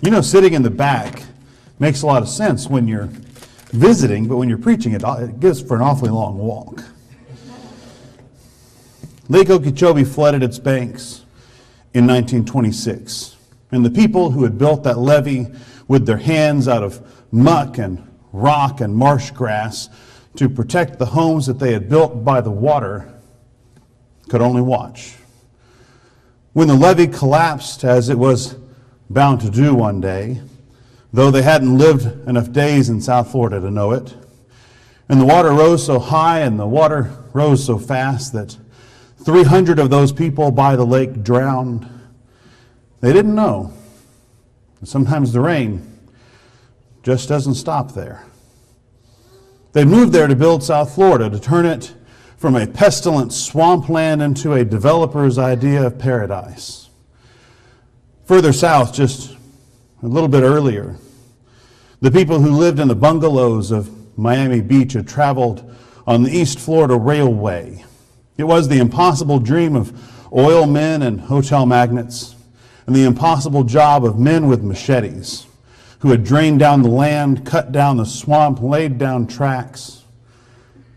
You know, sitting in the back makes a lot of sense when you're visiting, but when you're preaching, it gives for an awfully long walk. Lake Okeechobee flooded its banks in 1926, and the people who had built that levee with their hands out of muck and rock and marsh grass to protect the homes that they had built by the water could only watch. When the levee collapsed, as it was bound to do one day, though they hadn't lived enough days in South Florida to know it, and the water rose so high and the water rose so fast that 300 of those people by the lake drowned, they didn't know. Sometimes the rain just doesn't stop there. They moved there to build South Florida, to turn it from a pestilent swampland into a developer's idea of paradise. Further south, just a little bit earlier, the people who lived in the bungalows of Miami Beach had traveled on the East Florida Railway. It was the impossible dream of oil men and hotel magnates, and the impossible job of men with machetes who had drained down the land, cut down the swamp, laid down tracks,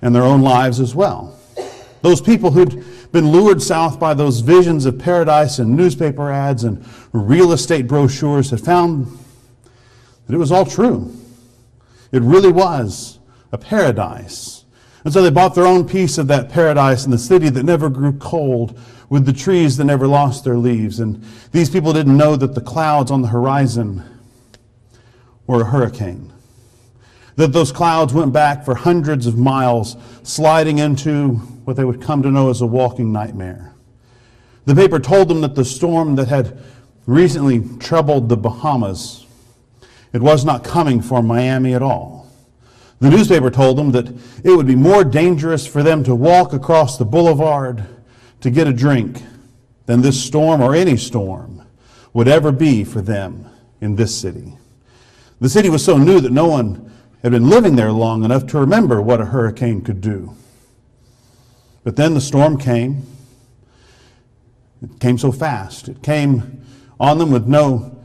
and their own lives as well. Those people who'd been lured south by those visions of paradise and newspaper ads and real estate brochures had found that it was all true. It really was a paradise. And so they bought their own piece of that paradise in the city that never grew cold, with the trees that never lost their leaves. And these people didn't know that the clouds on the horizon were a hurricane. That those clouds went back for hundreds of miles, sliding into what they would come to know as a walking nightmare. The paper told them that the storm that had recently troubled the Bahamas, it was not coming for Miami at all. The newspaper told them that it would be more dangerous for them to walk across the boulevard to get a drink than this storm or any storm would ever be for them in this city. The city was so new that no one had been living there long enough to remember what a hurricane could do. But then the storm came. It came so fast. It came on them with no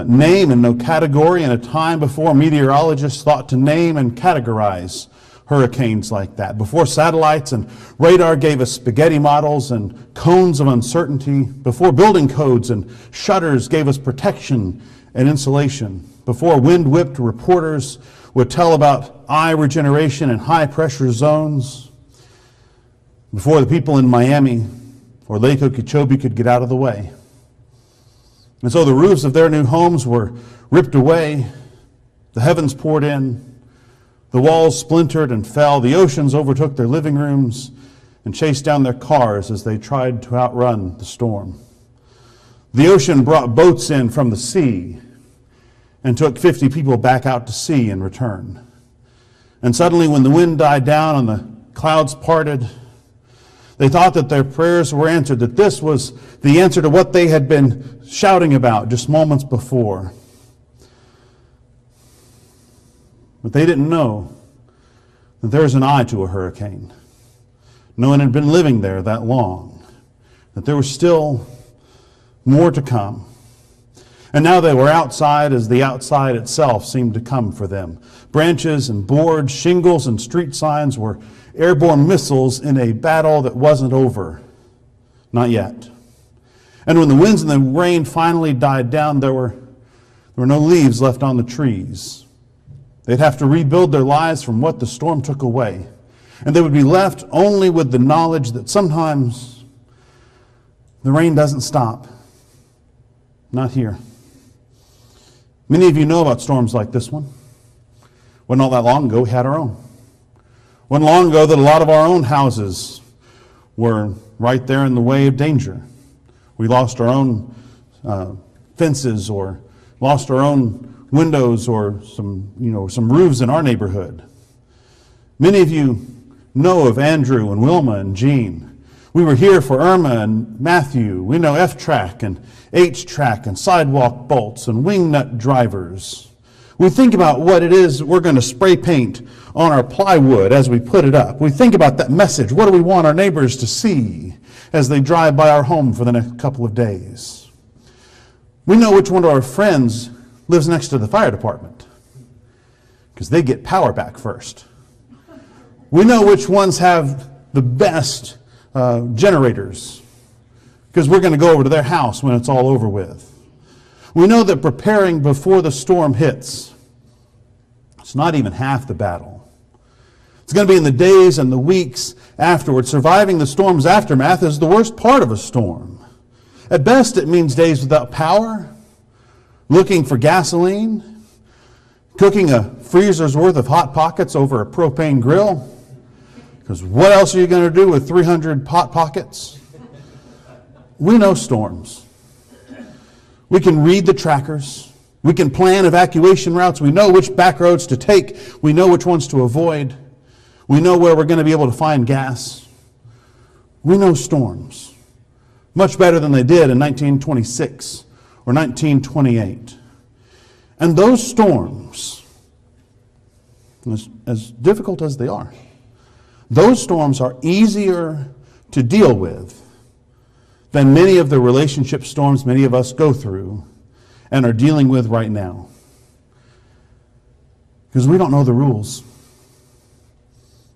name and no category, in a time before meteorologists thought to name and categorize hurricanes like that, before satellites and radar gave us spaghetti models and cones of uncertainty, before building codes and shutters gave us protection and insulation, before wind-whipped reporters would tell about eye regeneration in high-pressure zones, before the people in Miami or Lake Okeechobee could get out of the way. And so the roofs of their new homes were ripped away, the heavens poured in, the walls splintered and fell, the oceans overtook their living rooms and chased down their cars as they tried to outrun the storm. The ocean brought boats in from the sea and took 50 people back out to sea in return. And suddenly, when the wind died down and the clouds parted, they thought that their prayers were answered, that this was the answer to what they had been shouting about just moments before. But they didn't know that there's an eye to a hurricane. No one had been living there that long, that there was still more to come. And now they were outside as the outside itself seemed to come for them. Branches and boards, shingles and street signs were airborne missiles in a battle that wasn't over. Not yet. And when the winds and the rain finally died down, there were no leaves left on the trees. They'd have to rebuild their lives from what the storm took away. And they would be left only with the knowledge that sometimes the rain doesn't stop. Not here. Many of you know about storms like this one. Wasn't all that long ago we had our own. Wasn't long ago that a lot of our own houses were right there in the way of danger. We lost our own fences, or lost our own windows, or some roofs in our neighborhood. Many of you know of Andrew and Wilma and Jean. We were here for Irma and Matthew. We know F-track and H-track and sidewalk bolts and wingnut drivers. We think about what it is we're going to spray paint on our plywood as we put it up. We think about that message. What do we want our neighbors to see as they drive by our home for the next couple of days? We know which one of our friends lives next to the fire department because they get power back first. We know which ones have the best generators because we're going to go over to their house when it's all over with. We know that preparing before the storm hits, it's not even half the battle. It's going to be in the days and the weeks afterwards. Surviving the storm's aftermath is the worst part of a storm. At best, it means days without power, looking for gasoline, cooking a freezer's worth of Hot Pockets over a propane grill. Because what else are you going to do with 300 Hot Pockets? We know storms. We can read the trackers. We can plan evacuation routes. We know which back roads to take. We know which ones to avoid. We know where we're going to be able to find gas. We know storms much better than they did in 1926 or 1928. And those storms, as difficult as they are, those storms are easier to deal with than many of the relationship storms many of us go through and are dealing with right now. Because we don't know the rules.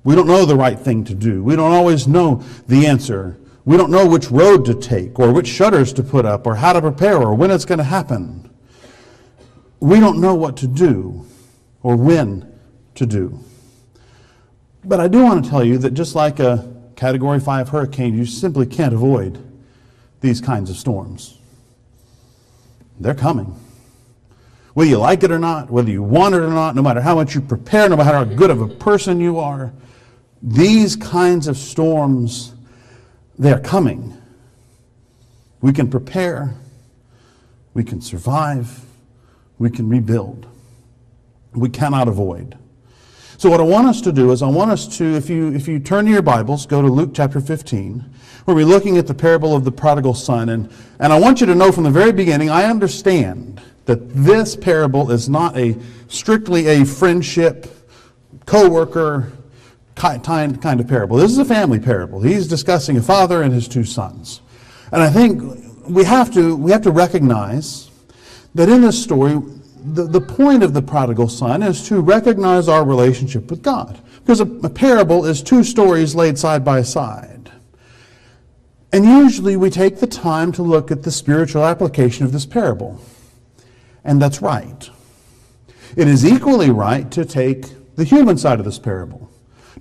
We don't know the right thing to do. We don't always know the answer. We don't know which road to take or which shutters to put up or how to prepare or when it's going to happen. We don't know what to do or when to do. But I do want to tell you that just like a Category 5 hurricane, you simply can't avoid these kinds of storms. They're coming. Whether you like it or not, whether you want it or not, no matter how much you prepare, no matter how good of a person you are, these kinds of storms, they're coming. We can prepare, we can survive, we can rebuild. We cannot avoid. So what I want us to do is I want us to, if you turn to your Bibles, go to Luke chapter 15, where we're looking at the parable of the prodigal son. And I want you to know from the very beginning, I understand that this parable is not strictly a friendship, co-worker kind of parable. This is a family parable. He's discussing a father and his two sons. And I think we have to recognize that in this story, the point of the prodigal son is to recognize our relationship with God. Because a parable is two stories laid side by side. And usually we take the time to look at the spiritual application of this parable. And that's right. It is equally right to take the human side of this parable,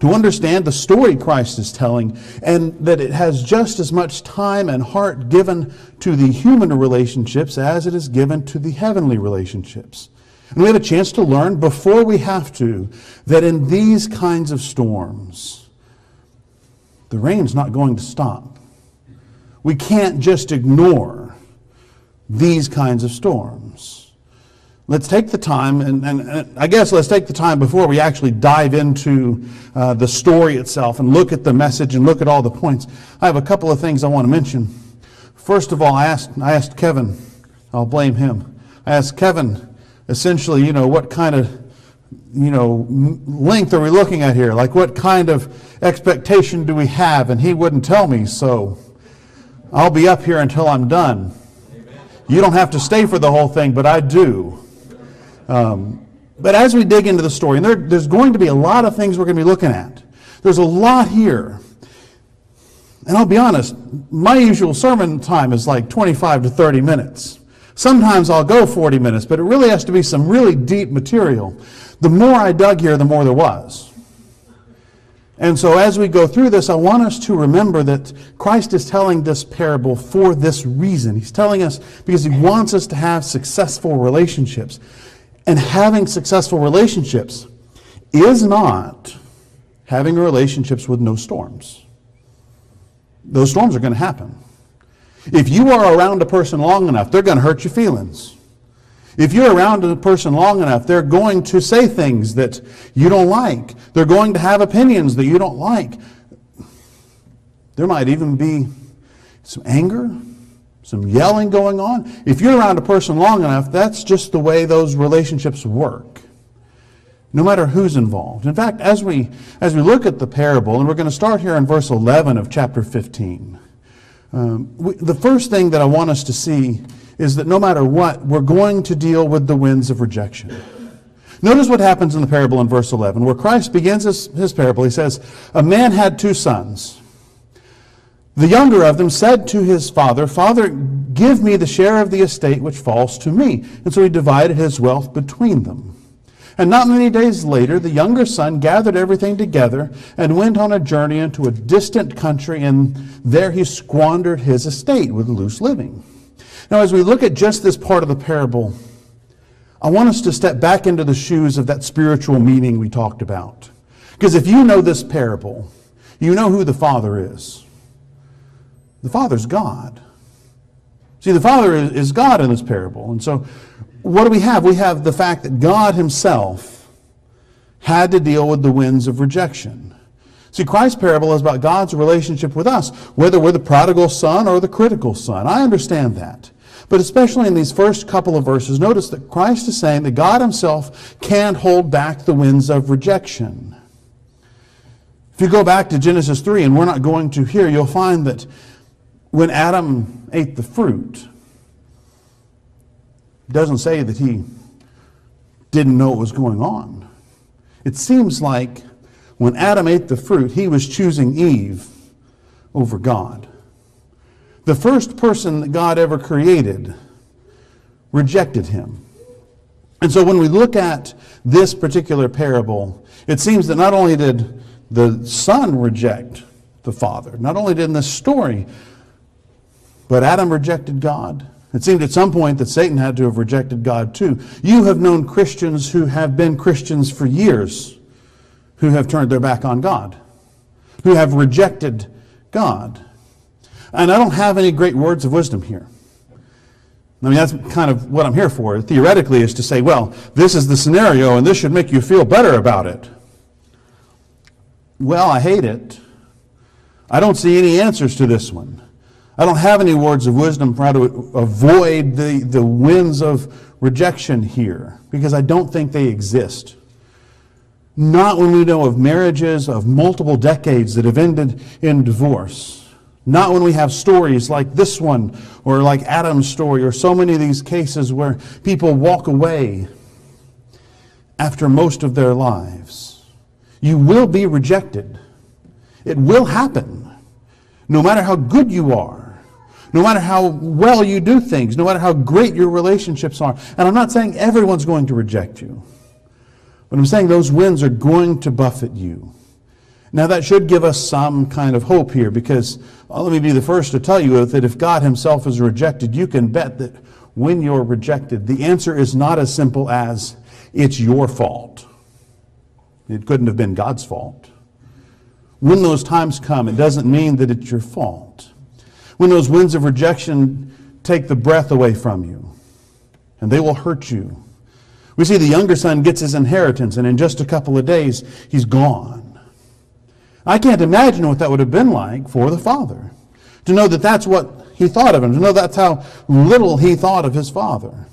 to understand the story Christ is telling, and that it has just as much time and heart given to the human relationships as it is given to the heavenly relationships. And we have a chance to learn before we have to that in these kinds of storms, the rain's not going to stop. We can't just ignore these kinds of storms. Let's take the time, and I guess let's take the time before we actually dive into the story itself and look at the message and look at all the points. I have a couple of things I want to mention. First of all, I asked Kevin, I'll blame him. I asked Kevin, essentially, what kind of, length are we looking at here? Like what kind of expectation do we have? And he wouldn't tell me, so I'll be up here until I'm done. You don't have to stay for the whole thing, but I do. But as we dig into the story, and there's going to be a lot of things we're going to be looking at. There's a lot here. And I'll be honest, my usual sermon time is like 25 to 30 minutes. Sometimes I'll go 40 minutes, but it really has to be some really deep material. The more I dug here, the more there was. And so as we go through this, I want us to remember that Christ is telling this parable for this reason. He's telling us because he wants us to have successful relationships. And having successful relationships is not having relationships with no storms. Those storms are going to happen. If you are around a person long enough, they're going to hurt your feelings. If you're around a person long enough, they're going to say things that you don't like. They're going to have opinions that you don't like. There might even be some anger, some yelling going on. If you're around a person long enough, that's just the way those relationships work, no matter who's involved. In fact, as we look at the parable, and we're going to start here in verse 11 of chapter 15, the first thing that I want us to see is that no matter what, we're going to deal with the winds of rejection. Notice what happens in the parable in verse 11, where Christ begins his parable. He says, a man had 2 sons. The younger of them said to his father, Father, give me the share of the estate which falls to me. And so he divided his wealth between them. And not many days later, the younger son gathered everything together and went on a journey into a distant country, and there he squandered his estate with loose living. Now, as we look at just this part of the parable, I want us to step back into the shoes of that spiritual meaning we talked about. Because if you know this parable, you know who the Father is. The Father's God. See, the Father is God in this parable. And so, what do we have? We have the fact that God himself had to deal with the winds of rejection. See, Christ's parable is about God's relationship with us, whether we're the prodigal son or the critical son. I understand that. But especially in these first couple of verses, notice that Christ is saying that God himself can't hold back the winds of rejection. If you go back to Genesis 3, and we're not going to here, you'll find that when Adam ate the fruit, it doesn't say that he didn't know what was going on. It seems like when Adam ate the fruit, he was choosing Eve over God. The first person that God ever created rejected him. And so when we look at this particular parable, it seems that not only did the son reject the father, not only did in this story, but Adam rejected God. It seemed at some point that Satan had to have rejected God too. You have known Christians who have been Christians for years who have turned their back on God, who have rejected God. And I don't have any great words of wisdom here. I mean, that's kind of what I'm here for. Theoretically, is to say, well, this is the scenario and this should make you feel better about it. Well, I hate it. I don't see any answers to this one. I don't have any words of wisdom for how to avoid the winds of rejection here, because I don't think they exist. Not when we know of marriages of multiple decades that have ended in divorce. Not when we have stories like this one, or like Adam's story, or so many of these cases where people walk away after most of their lives. You will be rejected. It will happen. No matter how good you are, no matter how well you do things, no matter how great your relationships are. And I'm not saying everyone's going to reject you, but I'm saying those winds are going to buffet you. Now that should give us some kind of hope here, because let me be the first to tell you that if God himself is rejected, you can bet that when you're rejected, the answer is not as simple as it's your fault. It couldn't have been God's fault. When those times come, it doesn't mean that it's your fault. When those winds of rejection take the breath away from you, and they will hurt you. We see the younger son gets his inheritance, and in just a couple of days, he's gone. I can't imagine what that would have been like for the father. To know that that's what he thought of him. To know that's how little he thought of his father.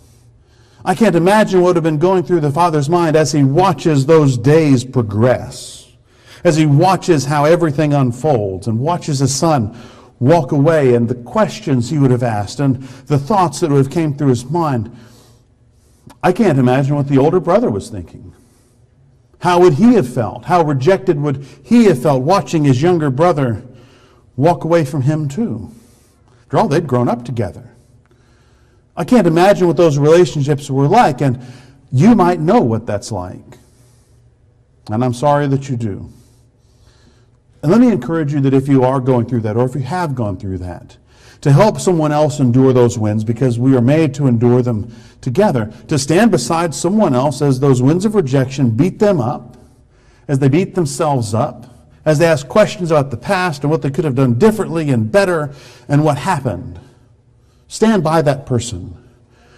I can't imagine what would have been going through the father's mind as he watches those days progress. As he watches how everything unfolds and watches his son walk away, and the questions he would have asked and the thoughts that would have came through his mind. I can't imagine what the older brother was thinking. How would he have felt? How rejected would he have felt watching his younger brother walk away from him too? After all, they'd grown up together. I can't imagine what those relationships were like, and you might know what that's like. And I'm sorry that you do. And let me encourage you that if you are going through that, or if you have gone through that, to help someone else endure those winds, because we are made to endure them together, to stand beside someone else as those winds of rejection beat them up, as they beat themselves up, as they ask questions about the past and what they could have done differently and better and what happened. Stand by that person.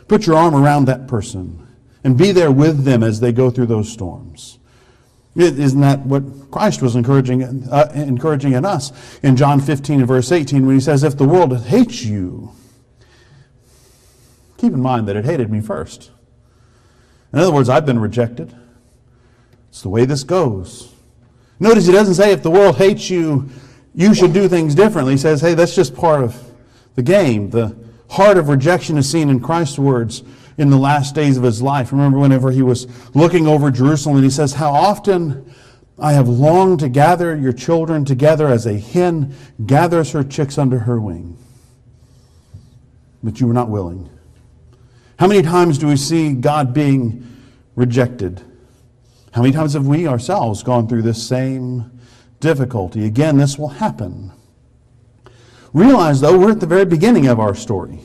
Put your arm around that person and be there with them as they go through those storms. Isn't that what Christ was encouraging in us in John 15 and verse 18 when he says, if the world hates you, keep in mind that it hated me first. In other words, I've been rejected. It's the way this goes. Notice he doesn't say if the world hates you, you should do things differently. He says, hey, that's just part of the game. The heart of rejection is seen in Christ's words in the last days of his life. Remember whenever he was looking over Jerusalem and he says, "How often I have longed to gather your children together as a hen gathers her chicks under her wing. But you were not willing." How many times do we see God being rejected? How many times have we ourselves gone through this same difficulty? Again, this will happen. Realize, though, we're at the very beginning of our story.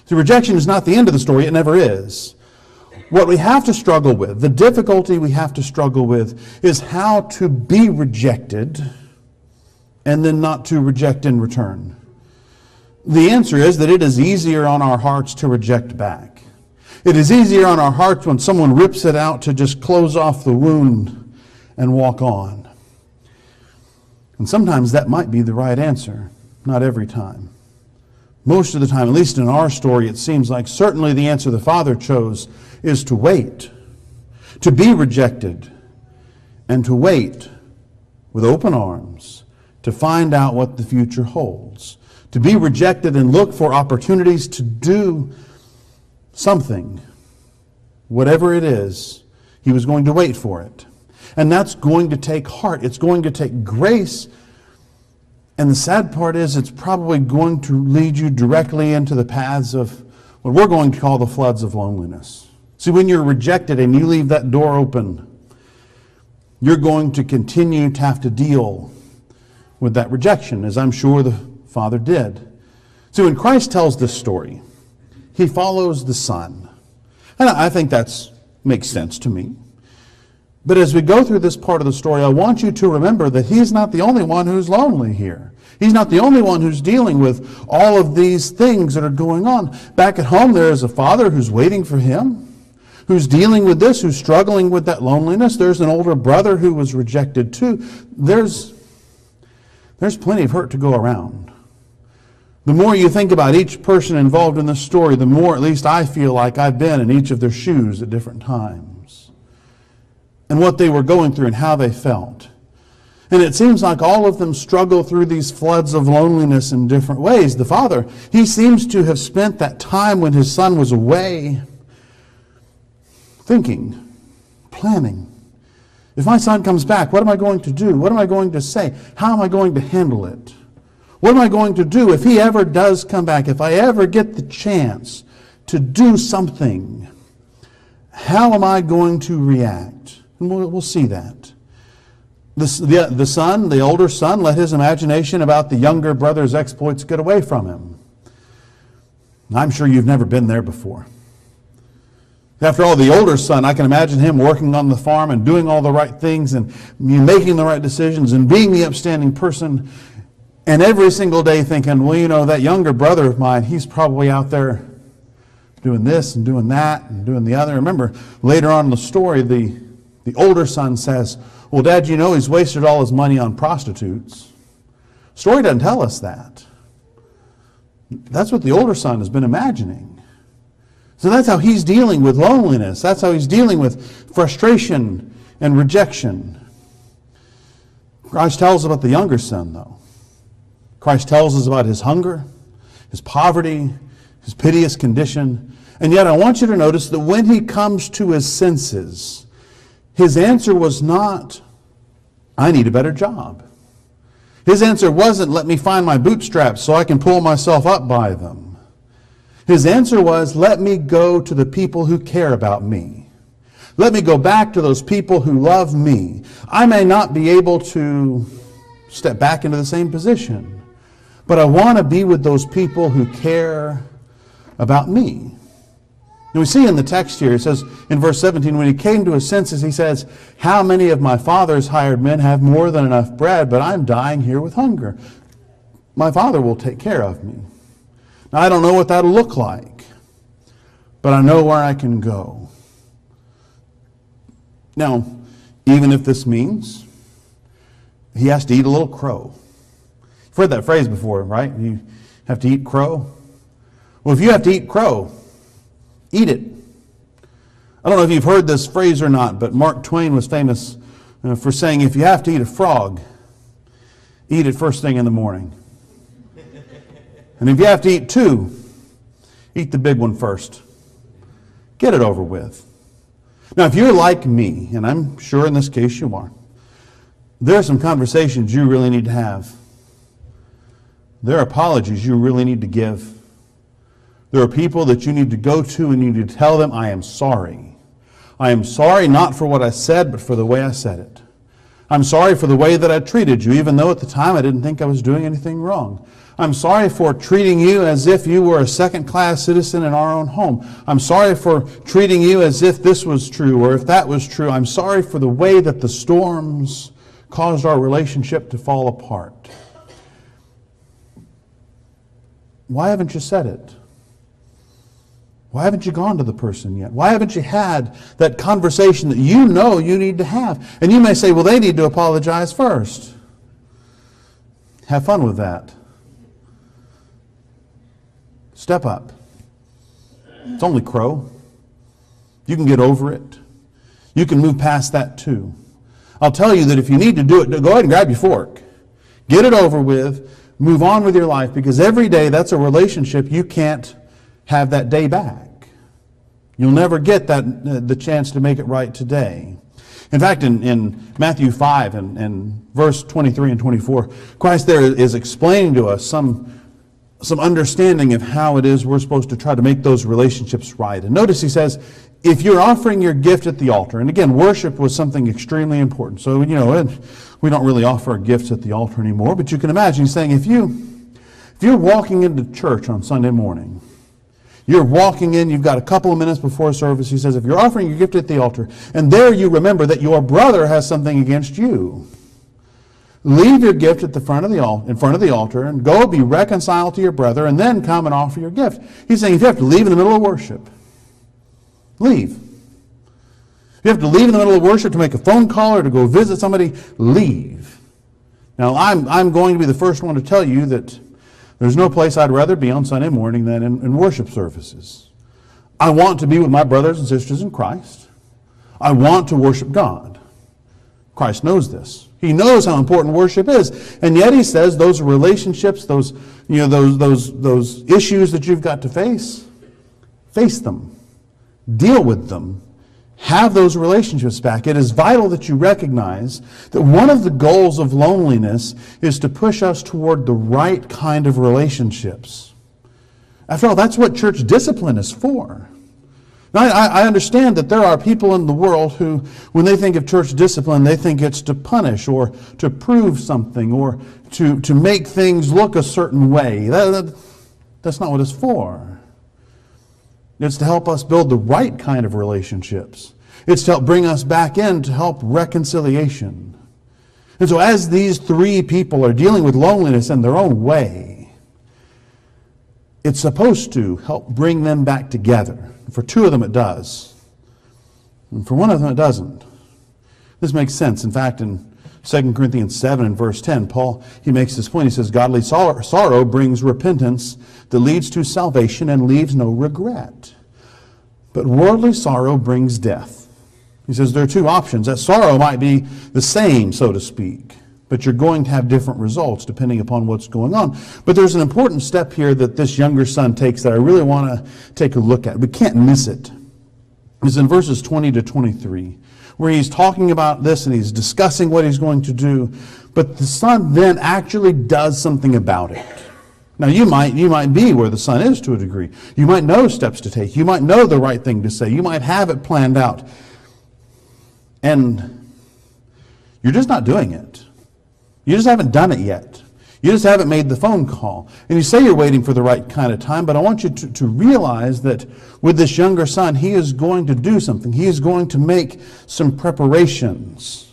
So rejection is not the end of the story. It never is. What we have to struggle with, the difficulty we have to struggle with, is how to be rejected and then not to reject in return. The answer is that it is easier on our hearts to reject back. It is easier on our hearts when someone rips it out to just close off the wound and walk on. And sometimes that might be the right answer. Not every time. Most of the time, at least in our story, it seems like certainly the answer the Father chose is to wait, to be rejected, and to wait with open arms to find out what the future holds. To be rejected and look for opportunities to do something, whatever it is. He was going to wait for it. And that's going to take heart. It's going to take grace. And the sad part is it's probably going to lead you directly into the paths of what we're going to call the floods of loneliness. See, when you're rejected and you leave that door open, you're going to continue to have to deal with that rejection, as I'm sure the Father did. So when Christ tells this story, he follows the Son. And I think that makes sense to me. But as we go through this part of the story, I want you to remember that he's not the only one who's lonely here. He's not the only one who's dealing with all of these things that are going on. Back at home, there is a father who's waiting for him, who's dealing with this, who's struggling with that loneliness. There's an older brother who was rejected too. There's plenty of hurt to go around. The more you think about each person involved in this story, the more at least I feel like I've been in each of their shoes at different times. And what they were going through and how they felt. And it seems like all of them struggle through these floods of loneliness in different ways. The father, he seems to have spent that time when his son was away thinking, planning. If my son comes back, what am I going to do? What am I going to say? How am I going to handle it? What am I going to do if he ever does come back? If I ever get the chance to do something, how am I going to react? And we'll see that. The son, the older son, let his imagination about the younger brother's exploits get away from him. I'm sure you've never been there before. After all, the older son, I can imagine him working on the farm and doing all the right things and making the right decisions and being the upstanding person, and every single day thinking, well, you know, that younger brother of mine, he's probably out there doing this and doing that and doing the other. Remember, later on in the story, the older son says, well, Dad, you know he's wasted all his money on prostitutes. The story doesn't tell us that. That's what the older son has been imagining. So that's how he's dealing with loneliness. That's how he's dealing with frustration and rejection. Christ tells us about the younger son, though. Christ tells us about his hunger, his poverty, his piteous condition. And yet I want you to notice that when he comes to his senses, his answer was not, I need a better job. His answer wasn't, let me find my bootstraps so I can pull myself up by them. His answer was, let me go to the people who care about me. Let me go back to those people who love me. I may not be able to step back into the same position, but I want to be with those people who care about me. And we see in the text here, it says in verse 17, when he came to his senses, he says, how many of my father's hired men have more than enough bread, but I'm dying here with hunger. My father will take care of me. Now, I don't know what that'll look like, but I know where I can go. Now, even if this means he has to eat a little crow. You've heard that phrase before, right? You have to eat crow. Well, if you have to eat crow, eat it. I don't know if you've heard this phrase or not, but Mark Twain was famous for saying, if you have to eat a frog, eat it first thing in the morning. And if you have to eat two, Eat the big one first. Get it over with. Now, if you're like me, and I'm sure in this case you are, there are some conversations you really need to have. There are apologies you really need to give. There are people that you need to go to and you need to tell them, I am sorry. I am sorry not for what I said, but for the way I said it. I'm sorry for the way that I treated you, even though at the time I didn't think I was doing anything wrong. I'm sorry for treating you as if you were a second-class citizen in our own home. I'm sorry for treating you as if this was true or if that was true. I'm sorry for the way that the storms caused our relationship to fall apart. Why haven't you said it? Why haven't you gone to the person yet? Why haven't you had that conversation that you know you need to have? And you may say, well, they need to apologize first. Have fun with that. Step up. It's only crow. You can get over it. You can move past that too. I'll tell you that if you need to do it, go ahead and grab your fork. Get it over with. Move on with your life, because every day that's a relationship you can't have that day back. You'll never get the chance to make it right today. In fact, in Matthew 5 and verse 23 and 24, Christ there is explaining to us some understanding of how it is we're supposed to try to make those relationships right. And notice he says, if you're offering your gift at the altar, and again, worship was something extremely important. So, we don't really offer gifts at the altar anymore, but you can imagine he's saying, if you're walking into church on Sunday morning, you're walking in, you've got a couple of minutes before service, he says, if you're offering your gift at the altar, and there you remember that your brother has something against you, leave your gift at the front of in front of the altar and go be reconciled to your brother and then come and offer your gift. He's saying if you have to leave in the middle of worship, leave. If you have to leave in the middle of worship to make a phone call or to go visit somebody, leave. Now, I'm going to be the first one to tell you that there's no place I'd rather be on Sunday morning than in worship services. I want to be with my brothers and sisters in Christ. I want to worship God. Christ knows this. He knows how important worship is. And yet he says those relationships, those issues that you've got to face them. Deal with them. Have those relationships back. It is vital that you recognize that one of the goals of loneliness is to push us toward the right kind of relationships. After all, that's what church discipline is for. Now, I understand that there are people in the world who, when they think of church discipline, they think it's to punish or to prove something or to make things look a certain way. That's not what it's for. It's to help us build the right kind of relationships. It's to help bring us back in to help reconciliation. And so as these three people are dealing with loneliness in their own way, it's supposed to help bring them back together. For two of them it does. And for one of them it doesn't. This makes sense. In fact, in 2 Corinthians 7 and verse 10, Paul, he makes this point. He says, godly sorrow brings repentance that leads to salvation and leaves no regret. But worldly sorrow brings death. He says there are two options. That sorrow might be the same, so to speak, but you're going to have different results depending upon what's going on. But there's an important step here that this younger son takes that I really want to take a look at. We can't miss it. It's in verses 20 to 23, where he's talking about this and he's discussing what he's going to do. But the son then actually does something about it. Now, you might be where the son is to a degree. You might know steps to take. You might know the right thing to say. You might have it planned out. And you're just not doing it. You just haven't done it yet. You just haven't made the phone call. And you say you're waiting for the right kind of time, but I want you to realize that with this younger son, he is going to do something. He is going to make some preparations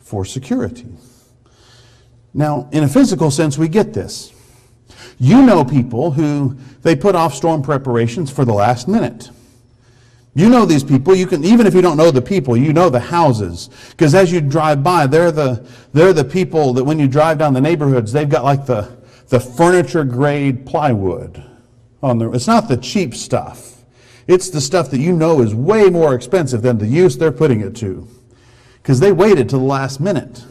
for security. Now, in a physical sense, we get this. You know people who they put off storm preparations for the last minute. You know these people. You can, even if you don't know the people, you know the houses, because as you drive by, they're the people that when you drive down the neighborhoods, they've got like the furniture grade plywood on there. It's not the cheap stuff. It's the stuff that you know is way more expensive than the use they're putting it to, because they waited till the last minute.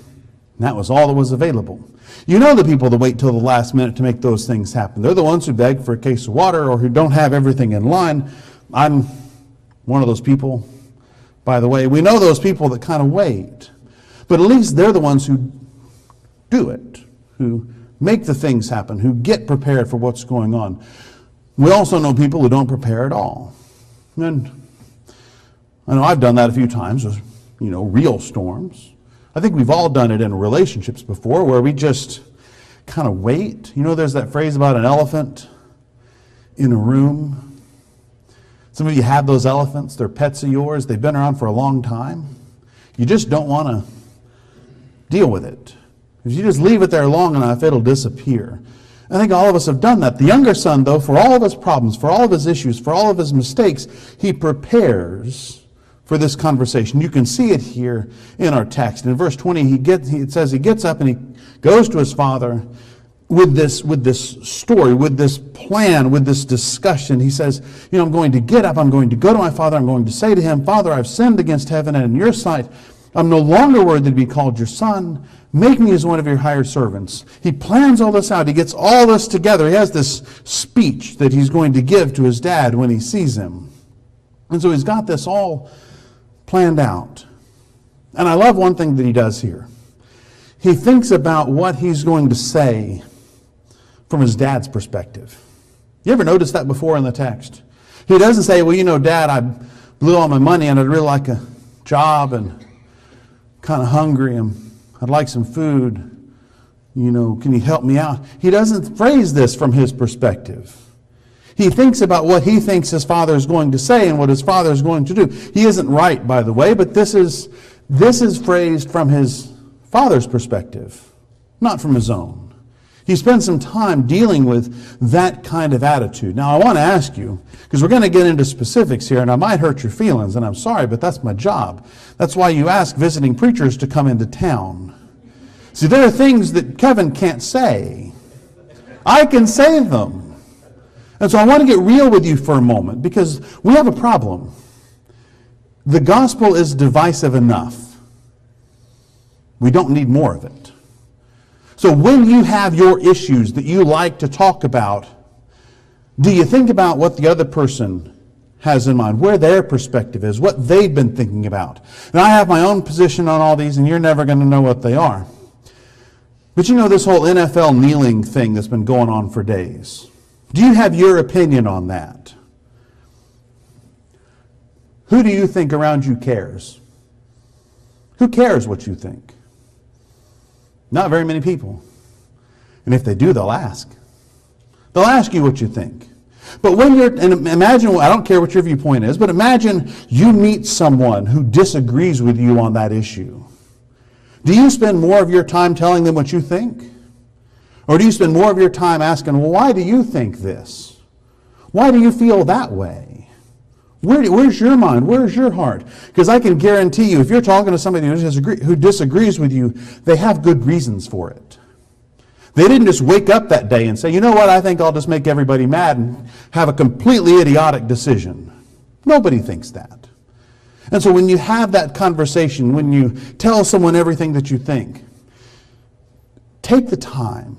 And that was all that was available. You know the people that wait till the last minute to make those things happen. They're the ones who beg for a case of water or who don't have everything in line. I'm one of those people, by the way. We know those people that kind of wait. But at least they're the ones who do it, who make the things happen, who get prepared for what's going on. We also know people who don't prepare at all. And I know I've done that a few times with, real storms. I think we've all done it in relationships before where we just kind of wait. There's that phrase about an elephant in a room. Some of you have those elephants. They're pets of yours. They've been around for a long time. You just don't want to deal with it. If you just leave it there long enough, it'll disappear. I think all of us have done that. The younger son, though, for all of his problems, for all of his issues, for all of his mistakes, he prepares for this conversation. You can see it here in our text. In verse 20, it says he gets up and he goes to his father with this story, with this plan, with this discussion. He says, I'm going to get up, I'm going to go to my father, I'm going to say to him, Father, I've sinned against heaven and in your sight. I'm no longer worthy to be called your son. Make me as one of your hired servants. He plans all this out. He gets all this together. He has this speech that he's going to give to his dad when he sees him. And so he's got this all planned out. And I love one thing that he does here. He thinks about what he's going to say from his dad's perspective. You ever noticed that before in the text? He doesn't say, Dad, I blew all my money and I'd really like a job and kind of hungry and I'd like some food. Can you help me out? He doesn't phrase this from his perspective. He thinks about what he thinks his father is going to say and what his father is going to do. He isn't right, by the way, but this is phrased from his father's perspective, not from his own. He spends some time dealing with that kind of attitude. Now, I want to ask you, because we're going to get into specifics here, and I might hurt your feelings, and I'm sorry, but that's my job. That's why you ask visiting preachers to come into town. See, there are things that Kevin can't say. I can say them. And so I want to get real with you for a moment, because we have a problem. The gospel is divisive enough. We don't need more of it. So when you have your issues that you like to talk about, do you think about what the other person has in mind, where their perspective is, what they've been thinking about? And I have my own position on all these, and you're never going to know what they are. But this whole NFL kneeling thing that's been going on for days. Do you have your opinion on that? Who do you think around you cares? Who cares what you think? Not very many people. And if they do, they'll ask. They'll ask you what you think. But and imagine, I don't care what your viewpoint is, but imagine you meet someone who disagrees with you on that issue. Do you spend more of your time telling them what you think? Or do you spend more of your time asking, well, why do you think this? Why do you feel that way? Where's your mind? Where's your heart? Because I can guarantee you, if you're talking to somebody who disagrees with you, they have good reasons for it. They didn't just wake up that day and say, you know what, I think I'll just make everybody mad and have a completely idiotic decision. Nobody thinks that. And so when you have that conversation, when you tell someone everything that you think, take the time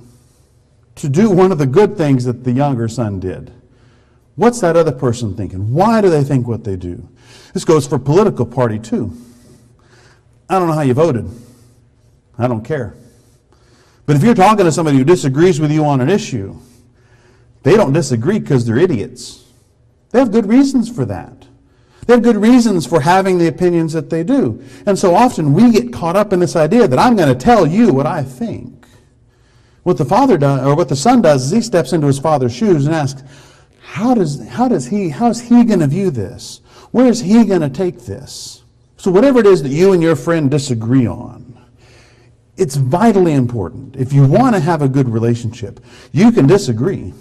to do one of the good things that the younger son did. What's that other person thinking? Why do they think what they do? This goes for political party too. I don't know how you voted. I don't care. But if you're talking to somebody who disagrees with you on an issue, they don't disagree because they're idiots. They have good reasons for that. They have good reasons for having the opinions that they do. And so often we get caught up in this idea that I'm going to tell you what I think. What the father does, or what the son does, is he steps into his father's shoes and asks, how's he going to view this? Where is he going to take this? So whatever it is that you and your friend disagree on, it's vitally important. If you want to have a good relationship, you can disagree.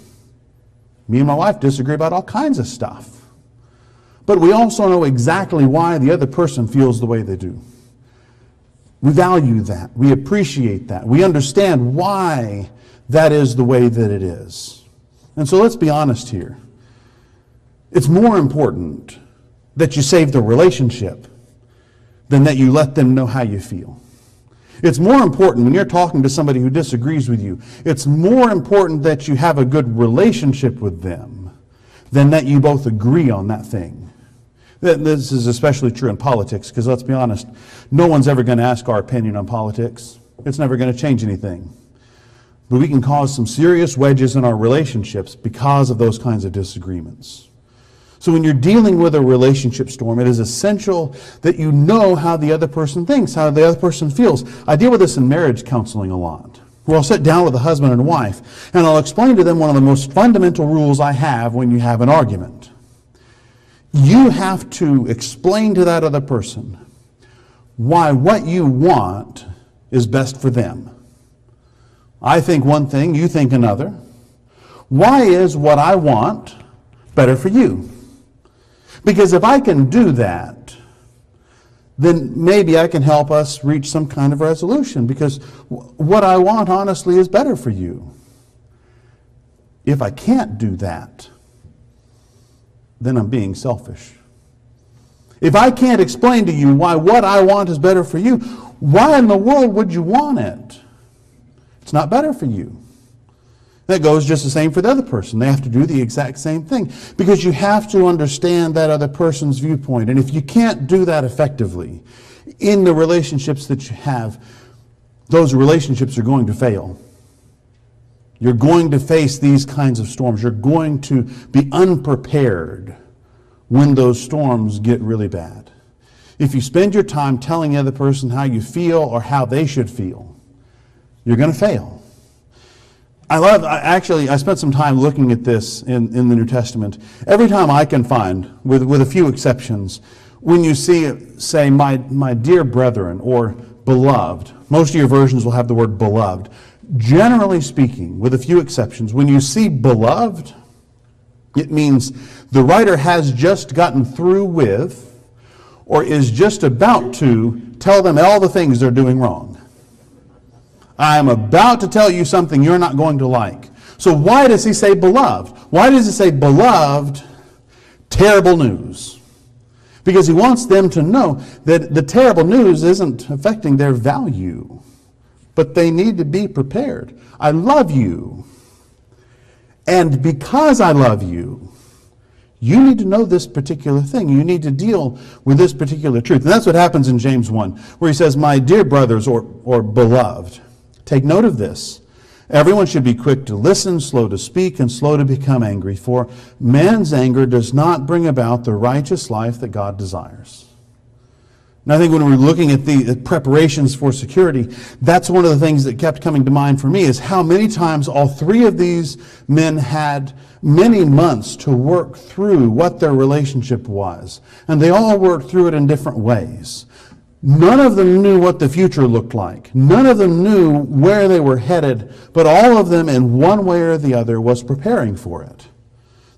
Me and my wife disagree about all kinds of stuff. But we also know exactly why the other person feels the way they do. We value that. We appreciate that. We understand why that is the way that it is. And so let's be honest here. It's more important that you save the relationship than that you let them know how you feel. It's more important when you're talking to somebody who disagrees with you, it's more important that you have a good relationship with them than that you both agree on that thing. This is especially true in politics, because let's be honest, no one's ever going to ask our opinion on politics. It's never going to change anything. But we can cause some serious wedges in our relationships because of those kinds of disagreements. So when you're dealing with a relationship storm, it is essential that you know how the other person thinks, how the other person feels. I deal with this in marriage counseling a lot, where I'll sit down with a husband and wife, and I'll explain to them one of the most fundamental rules I have when you have an argument. You have to explain to that other person why what you want is best for them. I think one thing, you think another. Why is what I want better for you? Because if I can do that, then maybe I can help us reach some kind of resolution, because what I want honestly is better for you. If I can't do that, then I'm being selfish. If I can't explain to you why what I want is better for you, why in the world would you want it? It's not better for you. That goes just the same for the other person. They have to do the exact same thing, because you have to understand that other person's viewpoint. And if you can't do that effectively in the relationships that you have, those relationships are going to fail. You're going to face these kinds of storms. You're going to be unprepared when those storms get really bad. If you spend your time telling the other person how you feel or how they should feel, you're going to fail. I spent some time looking at this in the New Testament. Every time I can find, with a few exceptions, when you see it say, my dear brethren, or beloved, most of your versions will have the word beloved. Generally speaking, with a few exceptions, when you see beloved, it means the writer has just gotten through with, or is just about to tell them all the things they're doing wrong. I'm about to tell you something you're not going to like. So why does he say beloved? Why does he say beloved, terrible news? Because he wants them to know that the terrible news isn't affecting their value, but they need to be prepared. I love you. And because I love you, you need to know this particular thing. You need to deal with this particular truth. And that's what happens in James 1, where he says, my dear brothers, or beloved, take note of this. Everyone should be quick to listen, slow to speak, and slow to become angry, for man's anger does not bring about the righteous life that God desires. And I think when we're looking at the preparations for security, that's one of the things that kept coming to mind for me, is how many times all three of these men had many months to work through what their relationship was. And they all worked through it in different ways. None of them knew what the future looked like. None of them knew where they were headed, but all of them in one way or the other was preparing for it.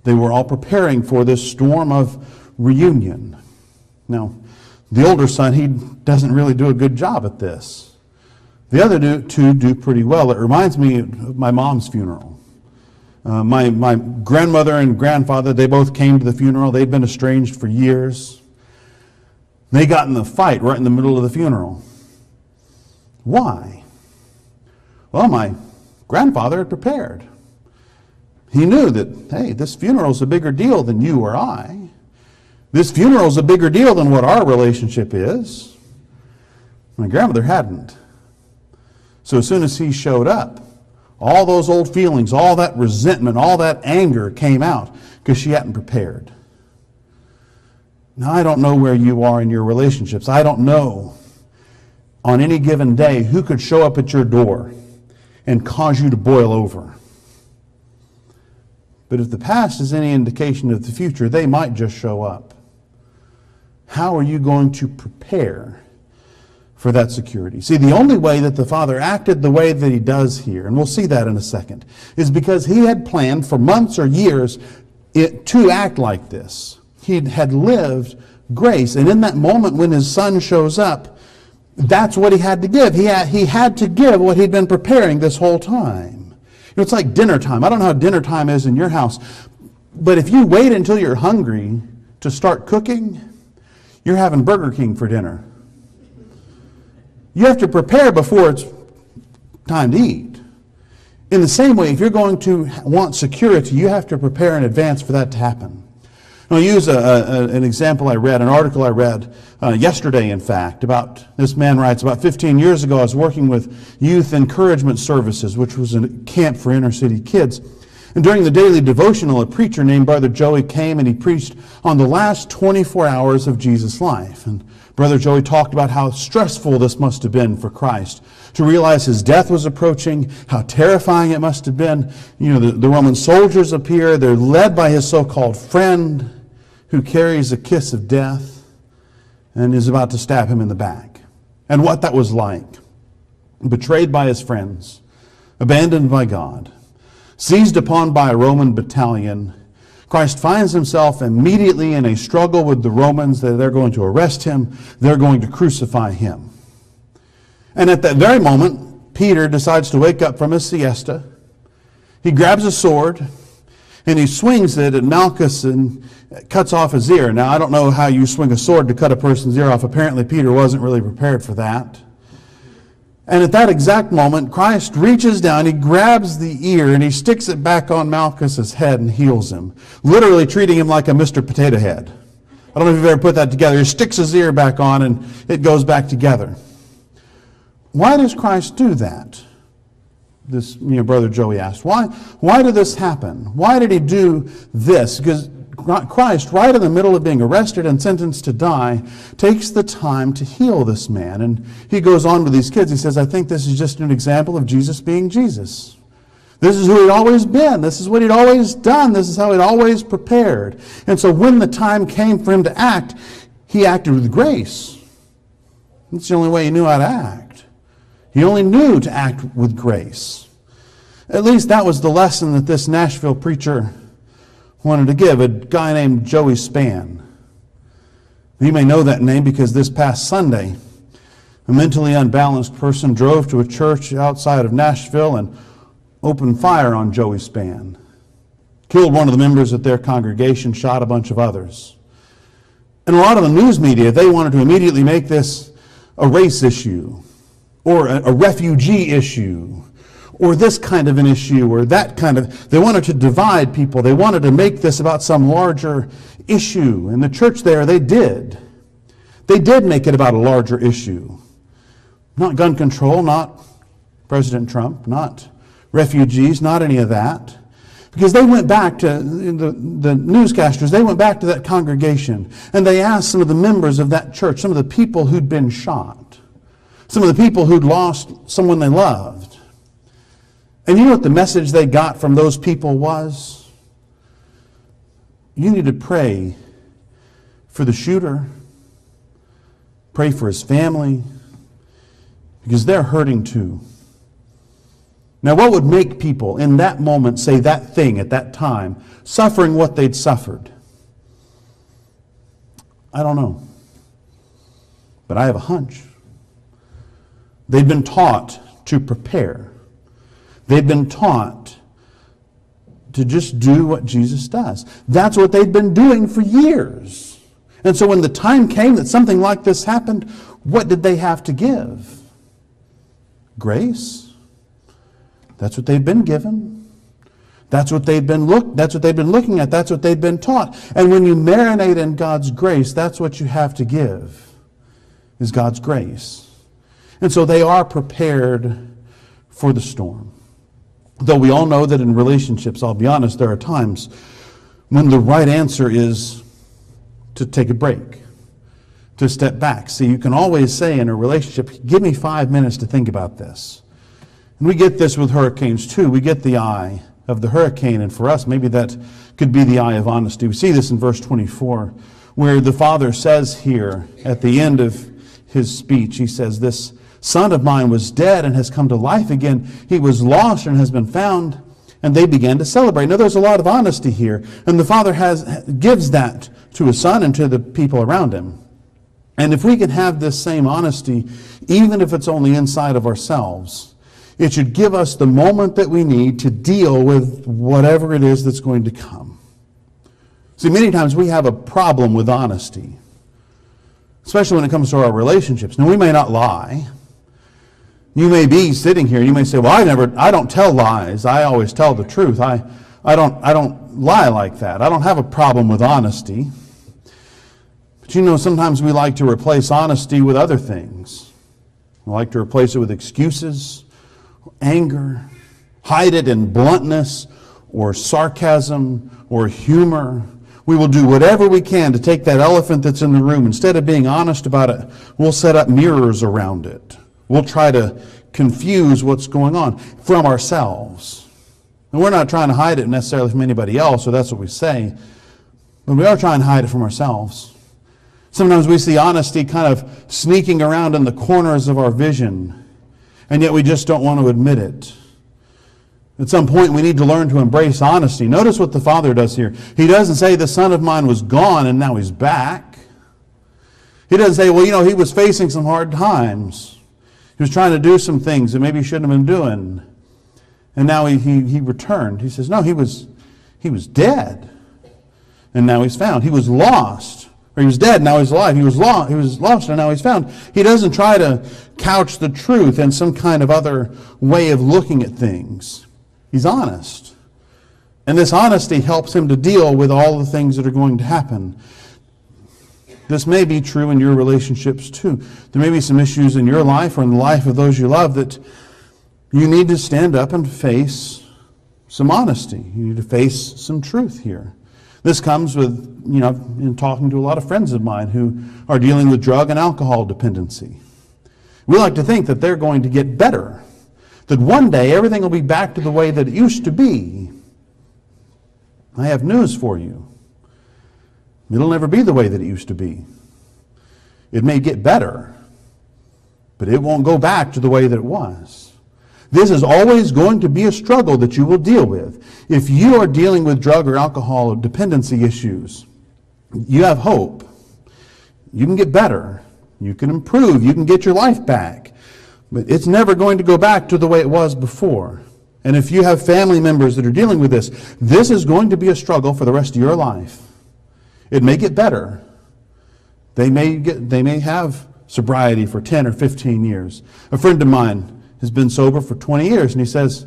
They were all preparing for this storm of reunion. Now, the older son, he doesn't really do a good job at this. The other two do pretty well. It reminds me of my mom's funeral. My grandmother and grandfather, they both came to the funeral. They'd been estranged for years. They got in the fight right in the middle of the funeral. Why? Well, my grandfather had prepared. He knew that, hey, this funeral's a bigger deal than you or I. This funeral's a bigger deal than what our relationship is. My grandmother hadn't. So as soon as he showed up, all those old feelings, all that resentment, all that anger came out because she hadn't prepared. Now, I don't know where you are in your relationships. I don't know on any given day who could show up at your door and cause you to boil over. But if the past is any indication of the future, they might just show up. How are you going to prepare for that security? See, the only way that the Father acted the way that he does here, and we'll see that in a second, is because he had planned for months or years to act like this. He had lived grace, and in that moment when his son shows up, that's what he had to give. He had to give what he'd been preparing this whole time. You know, it's like dinner time. I don't know how dinner time is in your house, but if you wait until you're hungry to start cooking, you're having Burger King for dinner. You have to prepare before it's time to eat. In the same way, if you're going to want security, you have to prepare in advance for that to happen. I'll use an example I read, an article I read yesterday, in fact, about, this man writes, about 15 years ago I was working with Youth Encouragement Services, which was a camp for inner city kids. And during the daily devotional, a preacher named Brother Joey came and he preached on the last 24 hours of Jesus' life. And Brother Joey talked about how stressful this must have been for Christ to realize his death was approaching, how terrifying it must have been. You know, the Roman soldiers appear, they're led by his so-called friend who carries a kiss of death and is about to stab him in the back. And what that was like. Betrayed by his friends, abandoned by God, seized upon by a Roman battalion, Christ finds himself immediately in a struggle with the Romans. That they're going to arrest him, they're going to crucify him. And at that very moment, Peter decides to wake up from his siesta. He grabs a sword and he swings it at Malchus and cuts off his ear. Now, I don't know how you swing a sword to cut a person's ear off. Apparently, Peter wasn't really prepared for that. And at that exact moment, Christ reaches down, he grabs the ear, and he sticks it back on Malchus's head and heals him, literally treating him like a Mr. Potato Head. I don't know if you've ever put that together. He sticks his ear back on, and it goes back together. Why does Christ do that? This, Brother Joey asked. Why did this happen? Why did he do this? Because Christ, right in the middle of being arrested and sentenced to die, takes the time to heal this man. And he goes on with these kids. He says, I think this is just an example of Jesus being Jesus. This is who he'd always been. This is what he'd always done. This is how he'd always prepared. And so when the time came for him to act, he acted with grace. That's the only way he knew how to act. He only knew to act with grace. At least that was the lesson that this Nashville preacher wanted to give, a guy named Joey Spann. You may know that name because this past Sunday, a mentally unbalanced person drove to a church outside of Nashville and opened fire on Joey Spann. Killed one of the members of their congregation, shot a bunch of others. And a lot of the news media, they wanted to immediately make this a race issue, or a refugee issue, or this kind of an issue, or that kind of... They wanted to divide people. They wanted to make this about some larger issue. And the church there, they did. They did make it about a larger issue. Not gun control, not President Trump, not refugees, not any of that. Because they went back to, the newscasters, they went back to that congregation, and they asked some of the members of that church, some of the people who'd been shot, some of the people who'd lost someone they loved. And you know what the message they got from those people was? You need to pray for the shooter, pray for his family, because they're hurting too. Now, what would make people in that moment say that thing at that time, suffering what they'd suffered? I don't know. But I have a hunch. They'd been taught to prepare. They'd been taught to just do what Jesus does. That's what they'd been doing for years. And so when the time came that something like this happened, what did they have to give? Grace. That's what they've been given. That's what they've been looking at. That's what they've been taught. And when you marinate in God's grace, that's what you have to give, is God's grace. And so they are prepared for the storm. Though we all know that in relationships, I'll be honest, there are times when the right answer is to take a break, to step back. See, you can always say in a relationship, give me 5 minutes to think about this. And we get this with hurricanes too. We get the eye of the hurricane, and for us, maybe that could be the eye of honesty. We see this in verse 24, where the father says here at the end of his speech, he says, this son of mine was dead and has come to life again. He was lost and has been found. And they began to celebrate. Now there's a lot of honesty here. And the father gives that to his son and to the people around him. And if we can have this same honesty, even if it's only inside of ourselves, it should give us the moment that we need to deal with whatever it is that's going to come. See, many times we have a problem with honesty, especially when it comes to our relationships. Now, we may not lie. You may be sitting here and you may say, well, I don't tell lies. I always tell the truth. I don't lie like that. I don't have a problem with honesty. But you know, sometimes we like to replace honesty with other things. We like to replace it with excuses, anger, hide it in bluntness or sarcasm or humor. We will do whatever we can to take that elephant that's in the room. Instead of being honest about it, we'll set up mirrors around it. We'll try to confuse what's going on from ourselves. And we're not trying to hide it necessarily from anybody else, so that's what we say. But we are trying to hide it from ourselves. Sometimes we see honesty kind of sneaking around in the corners of our vision, and yet we just don't want to admit it. At some point, we need to learn to embrace honesty. Notice what the Father does here. He doesn't say, the son of mine was gone and now he's back. He doesn't say, well, you know, he was facing some hard times. He was trying to do some things that maybe he shouldn't have been doing. And now he returned. He says, no, he was dead. And now he's found. He was lost. Or he was dead, now he's alive. He was lost, and now he's found. He doesn't try to couch the truth in some kind of other way of looking at things. He's honest. And this honesty helps him to deal with all the things that are going to happen. This may be true in your relationships too. There may be some issues in your life or in the life of those you love that you need to stand up and face some honesty. You need to face some truth here. This comes with, in talking to a lot of friends of mine who are dealing with drug and alcohol dependency. We like to think that they're going to get better, that one day everything will be back to the way that it used to be. I have news for you. It'll never be the way that it used to be. It may get better, but it won't go back to the way that it was. This is always going to be a struggle that you will deal with. If you are dealing with drug or alcohol dependency issues, you have hope. You can get better. You can improve. You can get your life back. But it's never going to go back to the way it was before. And if you have family members that are dealing with this is going to be a struggle for the rest of your life. It may get better. They may have sobriety for 10 or 15 years. A friend of mine has been sober for 20 years, and he says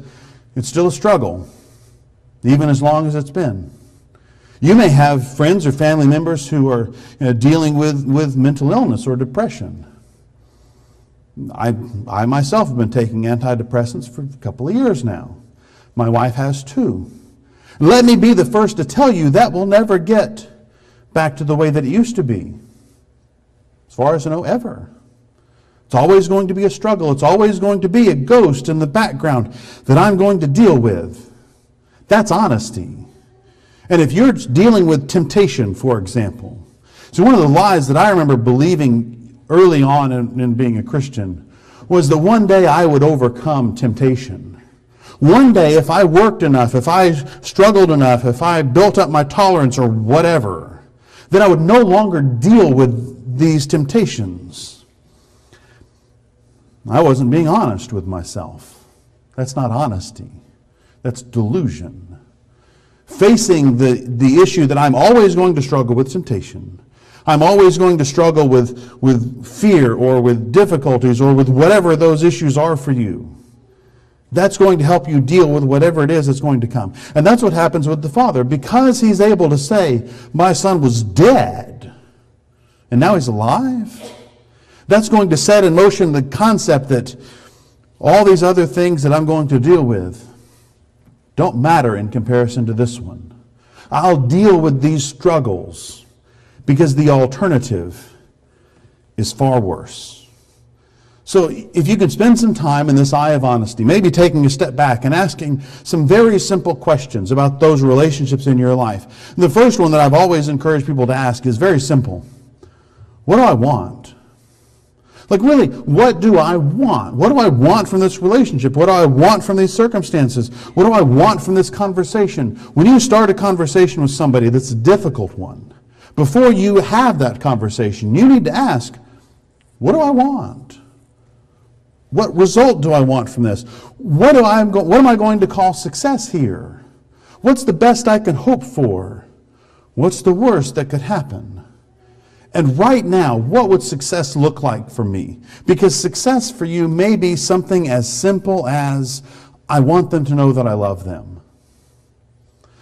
it's still a struggle, even as long as it's been. You may have friends or family members who are dealing with mental illness or depression. I myself have been taking antidepressants for a couple of years now. My wife has too. Let me be the first to tell you that will never get back to the way that it used to be. As far as I know, ever. It's always going to be a struggle. It's always going to be a ghost in the background that I'm going to deal with. That's honesty. And if you're dealing with temptation, for example. So one of the lies that I remember believing early on in being a Christian was that one day I would overcome temptation. One day, if I worked enough, if I struggled enough, if I built up my tolerance or whatever, then I would no longer deal with these temptations. I wasn't being honest with myself. That's not honesty. That's delusion. Facing the issue that I'm always going to struggle with temptation. I'm always going to struggle with fear or with difficulties or with whatever those issues are for you. That's going to help you deal with whatever it is that's going to come. And that's what happens with the Father. Because he's able to say, my son was dead, and now he's alive, that's going to set in motion the concept that all these other things that I'm going to deal with don't matter in comparison to this one. I'll deal with these struggles because the alternative is far worse. So if you could spend some time in this eye of honesty, maybe taking a step back and asking some very simple questions about those relationships in your life. And the first one that I've always encouraged people to ask is very simple. What do I want? Like really, what do I want? What do I want from this relationship? What do I want from these circumstances? What do I want from this conversation? When you start a conversation with somebody that's a difficult one, before you have that conversation, you need to ask, what do I want? What result do I want from this? What am I going to call success here? What's the best I can hope for? What's the worst that could happen? And right now, what would success look like for me? Because success for you may be something as simple as, I want them to know that I love them.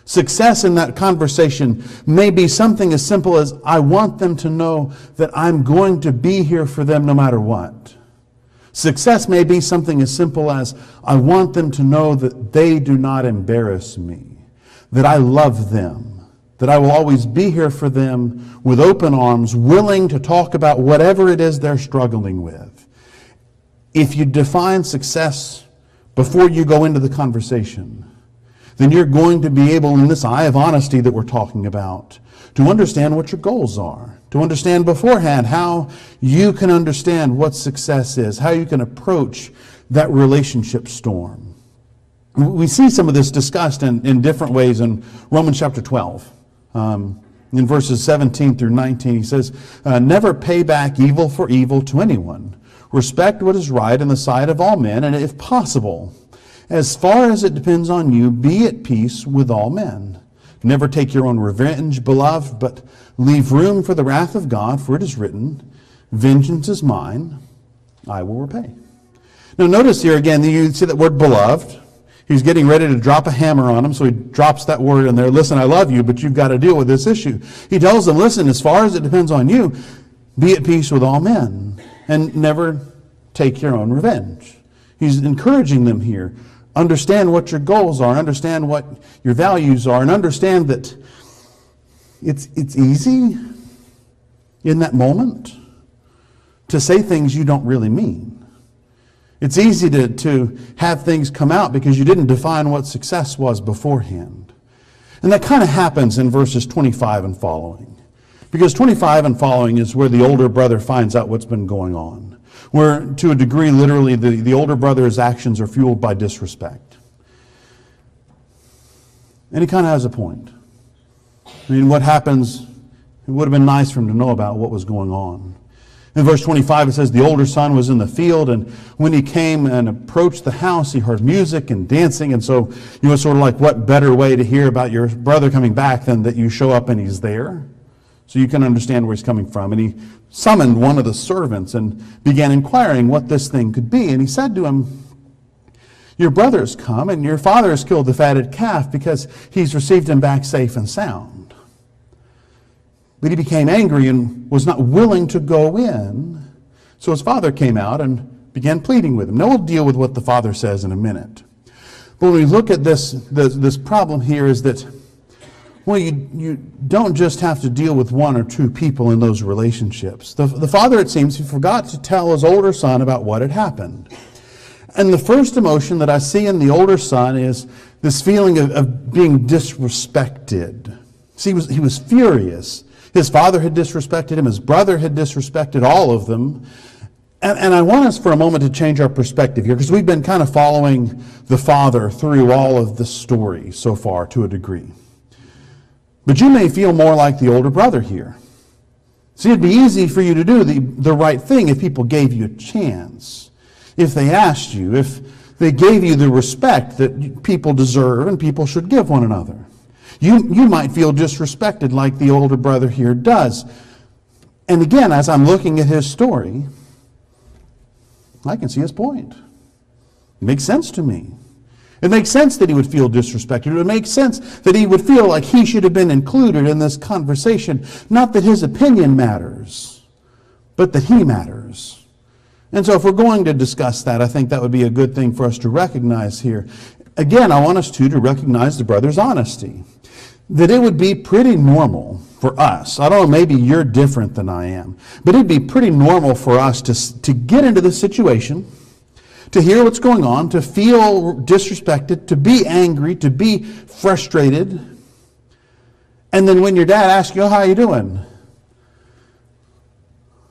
Success in that conversation may be something as simple as, I want them to know that I'm going to be here for them no matter what. Success may be something as simple as, I want them to know that they do not embarrass me, that I love them, that I will always be here for them with open arms, willing to talk about whatever it is they're struggling with. If you define success before you go into the conversation, then you're going to be able, in this eye of honesty that we're talking about, to understand what your goals are, to understand beforehand how you can understand what success is, how you can approach that relationship storm. We see some of this discussed in different ways in Romans chapter 12. In verses 17 through 19, he says, never pay back evil for evil to anyone. Respect what is right in the sight of all men, and if possible, as far as it depends on you, be at peace with all men. Never take your own revenge, beloved, but leave room for the wrath of God, for it is written, vengeance is mine, I will repay. Now notice here again, you see that word beloved. He's getting ready to drop a hammer on him, so he drops that word in there. Listen, I love you, but you've got to deal with this issue. He tells them, listen, as far as it depends on you, be at peace with all men, and never take your own revenge. He's encouraging them here. Understand what your goals are, understand what your values are, and understand that it's easy in that moment to say things you don't really mean. It's easy to have things come out because you didn't define what success was beforehand. And that kind of happens in verses 25 and following. Because 25 and following is where the older brother finds out what's been going on. Where, to a degree, literally, the older brother's actions are fueled by disrespect. And he kind of has a point. I mean, what happens, it would have been nice for him to know about what was going on. In verse 25, it says, the older son was in the field, and when he came and approached the house, he heard music and dancing. And so, it's sort of like, what better way to hear about your brother coming back than that you show up and he's there? So you can understand where he's coming from. And he summoned one of the servants and began inquiring what this thing could be. And he said to him, your brother's come, and your father has killed the fatted calf because he's received him back safe and sound. But he became angry and was not willing to go in. So his father came out and began pleading with him. Now we'll deal with what the father says in a minute. But when we look at this problem here is that, well, you don't just have to deal with one or two people in those relationships. The father, it seems, he forgot to tell his older son about what had happened. And the first emotion that I see in the older son is this feeling of being disrespected. See, he was furious. His father had disrespected him. His brother had disrespected all of them. And I want us for a moment to change our perspective here, because we've been kind of following the father through all of the story so far to a degree. But you may feel more like the older brother here. See, it'd be easy for you to do the right thing if people gave you a chance, if they asked you, if they gave you the respect that people deserve and people should give one another. You might feel disrespected like the older brother here does. And again, as I'm looking at his story, I can see his point. It makes sense to me. It makes sense that he would feel disrespected. It makes sense that he would feel like he should have been included in this conversation. Not that his opinion matters, but that he matters. And so if we're going to discuss that, I think that would be a good thing for us to recognize here. Again, I want us to recognize the brother's honesty. That it would be pretty normal for us. I don't know, maybe you're different than I am. But it'd be pretty normal for us to get into this situation, to hear what's going on, to feel disrespected, to be angry, to be frustrated. And then when your dad asks you, oh, how are you doing?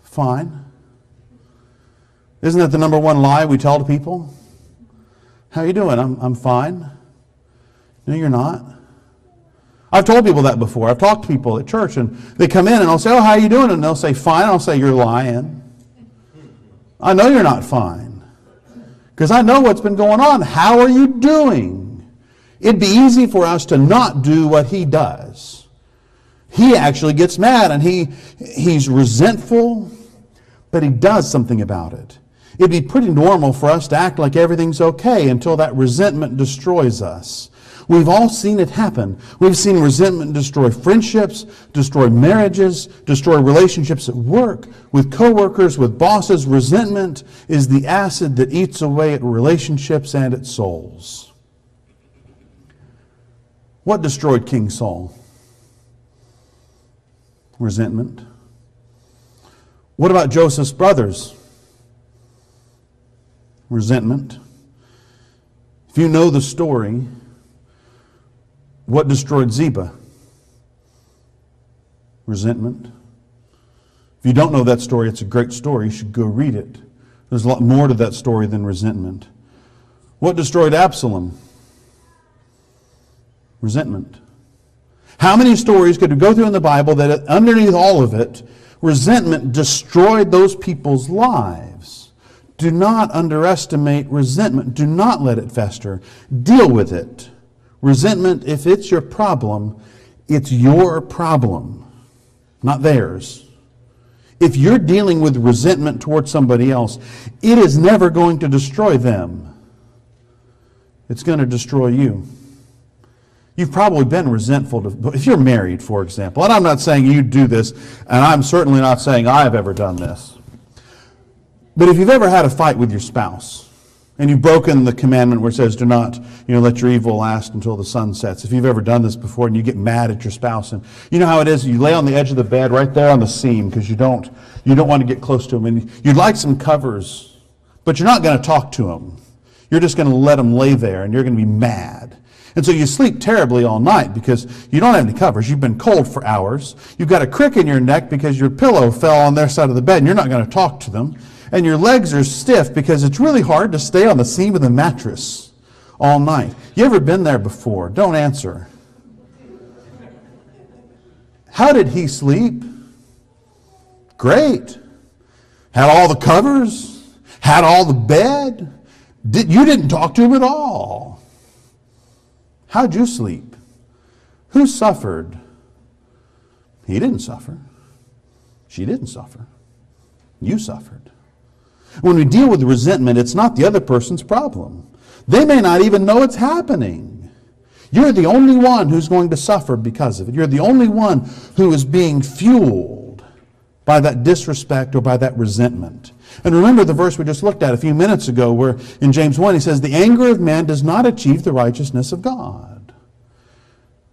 Fine. Isn't that the number one lie we tell to people? How are you doing? I'm fine. No, you're not. I've told people that before. I've talked to people at church, and they come in and I'll say, oh, how are you doing? And they'll say, fine. I'll say, you're lying. I know you're not fine, because I know what's been going on. How are you doing? It'd be easy for us to not do what he does. He actually gets mad and he's resentful, but he does something about it. It'd be pretty normal for us to act like everything's okay until that resentment destroys us. We've all seen it happen. We've seen resentment destroy friendships, destroy marriages, destroy relationships at work, with coworkers, with bosses. Resentment is the acid that eats away at relationships and at souls. What destroyed King Saul? Resentment. What about Joseph's brothers? Resentment. If you know the story, what destroyed Ziba? Resentment. If you don't know that story, it's a great story. You should go read it. There's a lot more to that story than resentment. What destroyed Absalom? Resentment. How many stories could we go through in the Bible that underneath all of it, resentment destroyed those people's lives? Do not underestimate resentment. Do not let it fester. Deal with it. Resentment, if it's your problem, it's your problem, not theirs. If you're dealing with resentment towards somebody else, it is never going to destroy them. It's going to destroy you. You've probably been resentful if you're married, for example. And I'm not saying you do this, and I'm certainly not saying I've ever done this. But if you've ever had a fight with your spouse, and you've broken the commandment where it says, do not, let your evil last until the sun sets. If you've ever done this before and you get mad at your spouse, and you know how it is, you lay on the edge of the bed right there on the seam because you don't want to get close to them. And you'd like some covers, but you're not going to talk to them. You're just going to let them lay there, and you're going to be mad. And so you sleep terribly all night because you don't have any covers. You've been cold for hours. You've got a crick in your neck because your pillow fell on their side of the bed, and you're not going to talk to them. And your legs are stiff because it's really hard to stay on the seam of the mattress all night. You ever been there before? Don't answer. How did he sleep? Great. Had all the covers, had all the bed. You didn't talk to him at all. How'd you sleep? Who suffered? He didn't suffer. She didn't suffer. You suffered. When we deal with resentment, it's not the other person's problem. They may not even know it's happening. You're the only one who's going to suffer because of it. You're the only one who is being fueled by that disrespect or by that resentment. And remember the verse we just looked at a few minutes ago where in James 1 he says, the anger of man does not achieve the righteousness of God.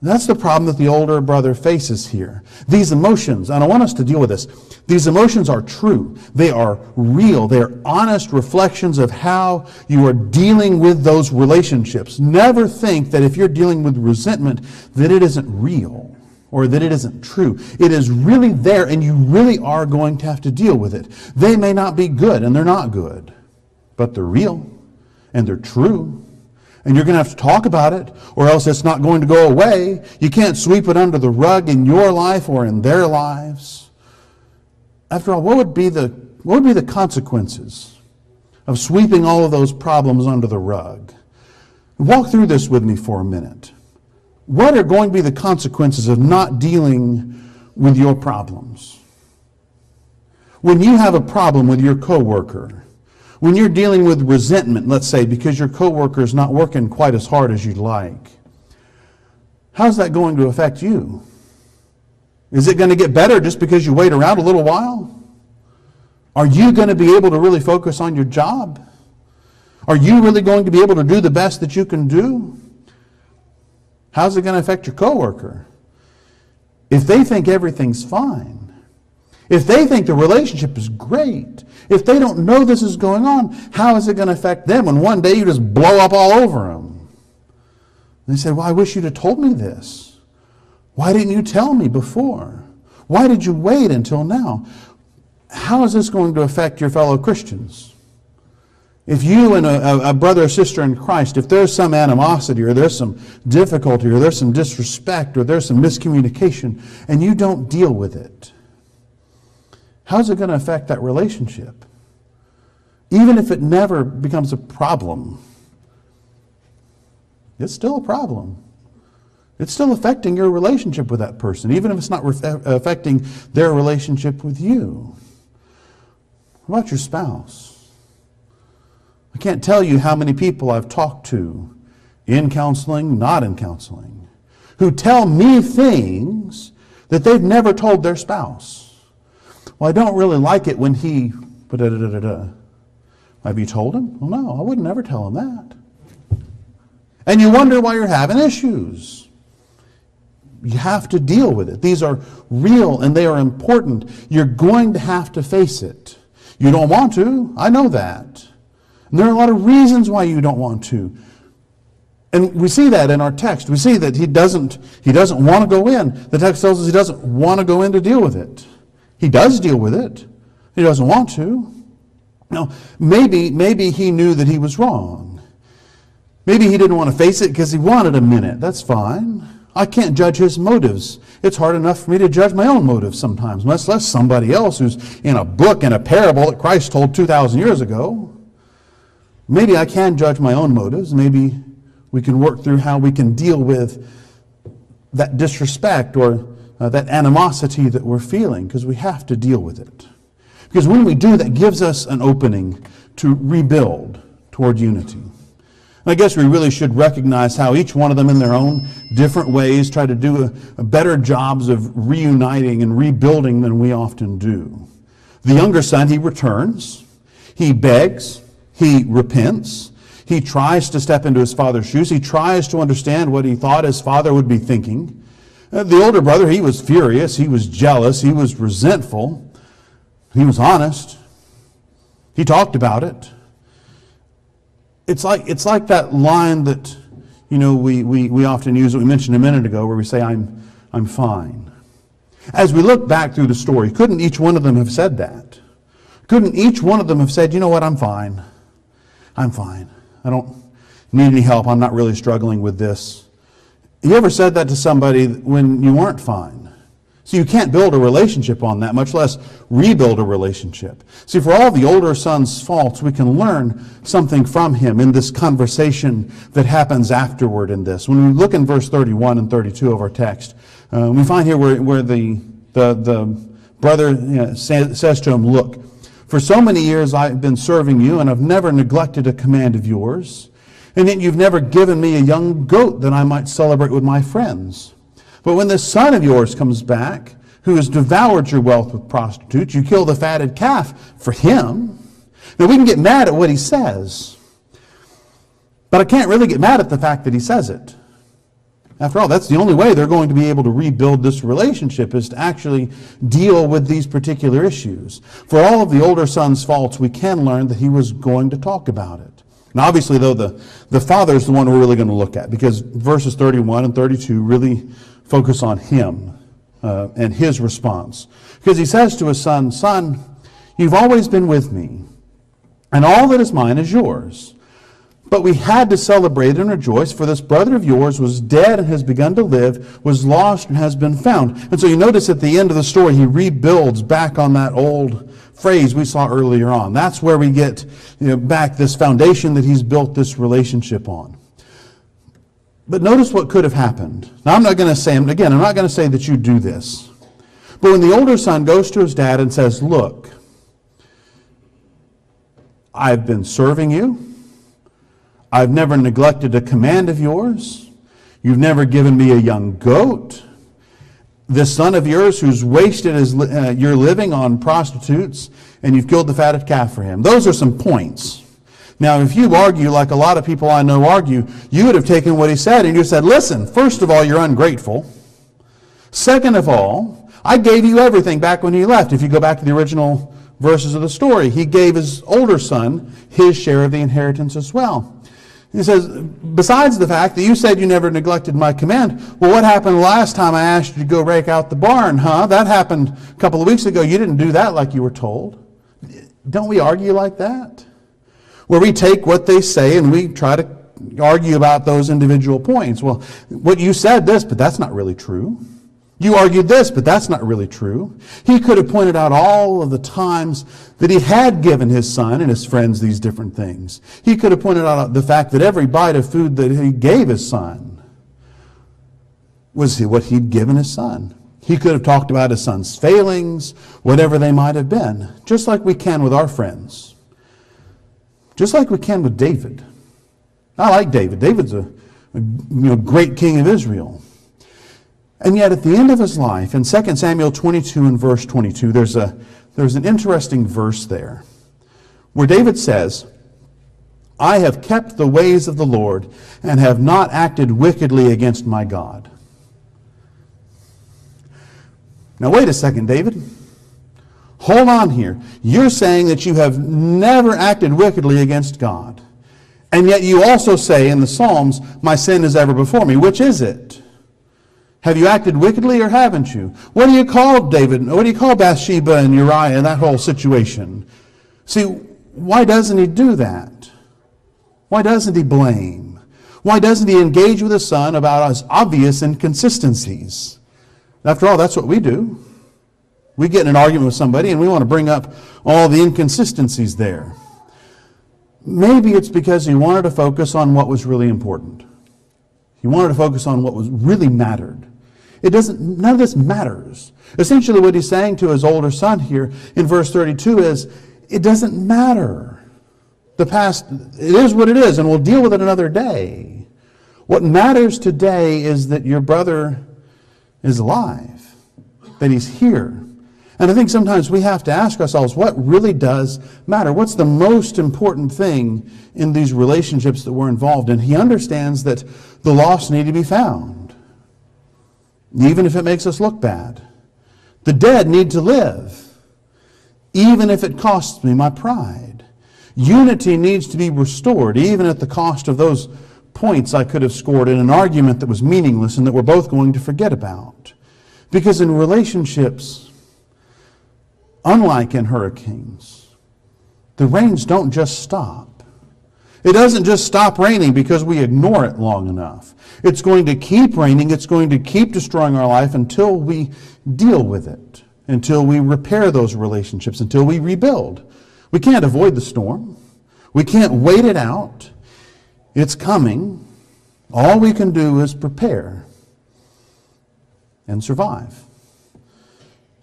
That's the problem that the older brother faces here. These emotions, and I want us to deal with this, these emotions are true. They are real. They are honest reflections of how you are dealing with those relationships. Never think that if you're dealing with resentment that it isn't real or that it isn't true. It is really there, and you really are going to have to deal with it. They may not be good, and they're not good, but they're real, and they're true. And you're going to have to talk about it, or else it's not going to go away. You can't sweep it under the rug in your life or in their lives. After all, what would be the consequences of sweeping all of those problems under the rug? Walk through this with me for a minute. What are going to be the consequences of not dealing with your problems? When you have a problem with your coworker, when you're dealing with resentment, let's say, because your coworker is not working quite as hard as you'd like, how's that going to affect you? Is it going to get better just because you wait around a little while? Are you going to be able to really focus on your job? Are you really going to be able to do the best that you can do? How's it going to affect your coworker? If they think everything's fine, if they think the relationship is great, if they don't know this is going on, how is it going to affect them when one day you just blow up all over them? They say, well, I wish you'd have told me this. Why didn't you tell me before? Why did you wait until now? How is this going to affect your fellow Christians? If you and a brother or sister in Christ, if there's some animosity or there's some difficulty or there's some disrespect or there's some miscommunication and you don't deal with it, how's it going to affect that relationship? Even if it never becomes a problem, it's still a problem. It's still affecting your relationship with that person, even if it's not affecting their relationship with you. What about your spouse? I can't tell you how many people I've talked to in counseling, not in counseling, who tell me things that they've never told their spouse. Well, I don't really like it when he... Have you told him? Well, no, I would never tell him that. And you wonder why you're having issues. You have to deal with it. These are real and they are important. You're going to have to face it. You don't want to. I know that. And there are a lot of reasons why you don't want to. And we see that in our text. We see that he doesn't want to go in. The text tells us he doesn't want to go in to deal with it. He does deal with it. He doesn't want to. Now, maybe he knew that he was wrong. Maybe he didn't want to face it because he wanted a minute. That's fine. I can't judge his motives. It's hard enough for me to judge my own motives sometimes, much less somebody else who's in a book and a parable that Christ told 2,000 years ago. Maybe I can judge my own motives. Maybe we can work through how we can deal with that disrespect or that animosity that we're feeling, because we have to deal with it. Because when we do, that gives us an opening to rebuild toward unity. I guess we really should recognize how each one of them in their own different ways try to do a better jobs of reuniting and rebuilding than we often do. The younger son, he returns, he begs, he repents, he tries to step into his father's shoes, he tries to understand what he thought his father would be thinking. The older brother, he was furious, he was jealous, he was resentful, he was honest, he talked about it. It's like that line that, we often use, that we mentioned a minute ago, where we say, I'm fine. As we look back through the story, couldn't each one of them have said that? Couldn't each one of them have said, you know what, I'm fine. I'm fine. I don't need any help. I'm not really struggling with this. You ever said that to somebody when you weren't fine? So you can't build a relationship on that, much less rebuild a relationship. See, for all the older son's faults, we can learn something from him in this conversation that happens afterward in this. When we look in verse 31 and 32 of our text, we find here where the brother says to him, look, for so many years I've been serving you, and I've never neglected a command of yours, and yet you've never given me a young goat that I might celebrate with my friends. But when this son of yours comes back, who has devoured your wealth with prostitutes, you kill the fatted calf for him. Now, we can get mad at what he says, but I can't really get mad at the fact that he says it. After all, that's the only way they're going to be able to rebuild this relationship, is to actually deal with these particular issues. For all of the older son's faults, we can learn that he was going to talk about it. Now, obviously, though, the father is the one we're really going to look at, because verses 31 and 32 really focus on him and his response. Because he says to his son, son, you've always been with me, and all that is mine is yours. But we had to celebrate and rejoice, for this brother of yours was dead and has begun to live, was lost and has been found. And so you notice at the end of the story, he rebuilds back on that old phrase we saw earlier on. That's where we get back this foundation that he's built this relationship on. But notice what could have happened. Now, I'm not going to say that you do this. But when the older son goes to his dad and says, look, I've been serving you. I've never neglected a command of yours. You've never given me a young goat. This son of yours who's wasted your living on prostitutes, and you've killed the fatted calf for him. Those are some points. Now, if you argue like a lot of people I know argue, you would have taken what he said and you said, listen, first of all, you're ungrateful. Second of all, I gave you everything back when you left. If you go back to the original verses of the story, he gave his older son his share of the inheritance as well. He says, besides the fact that you said you never neglected my command, well, what happened last time I asked you to go rake out the barn, huh? That happened a couple of weeks ago. You didn't do that like you were told. Don't we argue like that? Where we take what they say and we try to argue about those individual points. Well, what you said this, but that's not really true. You argued this, but that's not really true. He could have pointed out all of the times that he had given his son and his friends these different things. He could have pointed out the fact that every bite of food that he gave his son was what he'd given his son. He could have talked about his son's failings, whatever they might have been, just like we can with our friends. Just like we can with David. I like David. David's a great king of Israel. And yet at the end of his life, in 2 Samuel 22 and verse 22, there's an interesting verse there where David says, I have kept the ways of the Lord and have not acted wickedly against my God. Now wait a second, David. Hold on here. You're saying that you have never acted wickedly against God. And yet you also say in the Psalms, my sin is ever before me. Which is it? Have you acted wickedly or haven't you? What do you call David? What do you call Bathsheba and Uriah and that whole situation? See, why doesn't he do that? Why doesn't he blame? Why doesn't he engage with his son about his obvious inconsistencies? After all, that's what we do. We get in an argument with somebody and we want to bring up all the inconsistencies there. Maybe it's because he wanted to focus on what was really important. He wanted to focus on what was really mattered. None of this matters. Essentially what he's saying to his older son here in verse 32 is, it doesn't matter. The past, it is what it is, and we'll deal with it another day. What matters today is that your brother is alive, that he's here. And I think sometimes we have to ask ourselves, what really does matter? What's the most important thing in these relationships that we're involved in? He understands that the lost need to be found, even if it makes us look bad. The dead need to live, even if it costs me my pride. Unity needs to be restored, even at the cost of those points I could have scored in an argument that was meaningless and that we're both going to forget about. Because in relationships, unlike in hurricanes, the rains don't just stop. It doesn't just stop raining because we ignore it long enough. It's going to keep raining. It's going to keep destroying our life until we deal with it, until we repair those relationships, until we rebuild. We can't avoid the storm. We can't wait it out. It's coming. All we can do is prepare and survive.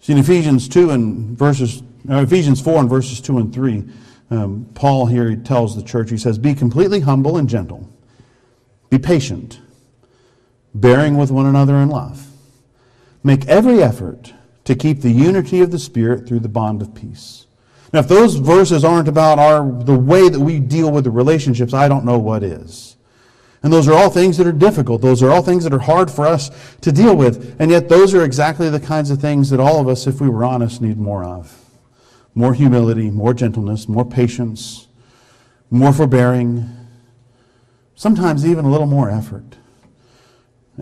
See, in Ephesians 4 and verses 2 and 3, Paul here tells the church, he says, be completely humble and gentle. Be patient, bearing with one another in love. Make every effort to keep the unity of the Spirit through the bond of peace. Now, if those verses aren't about the way that we deal with the relationships, I don't know what is. And those are all things that are difficult. Those are all things that are hard for us to deal with. And yet those are exactly the kinds of things that all of us, if we were honest, need more of. More humility, more gentleness, more patience, more forbearing, sometimes even a little more effort.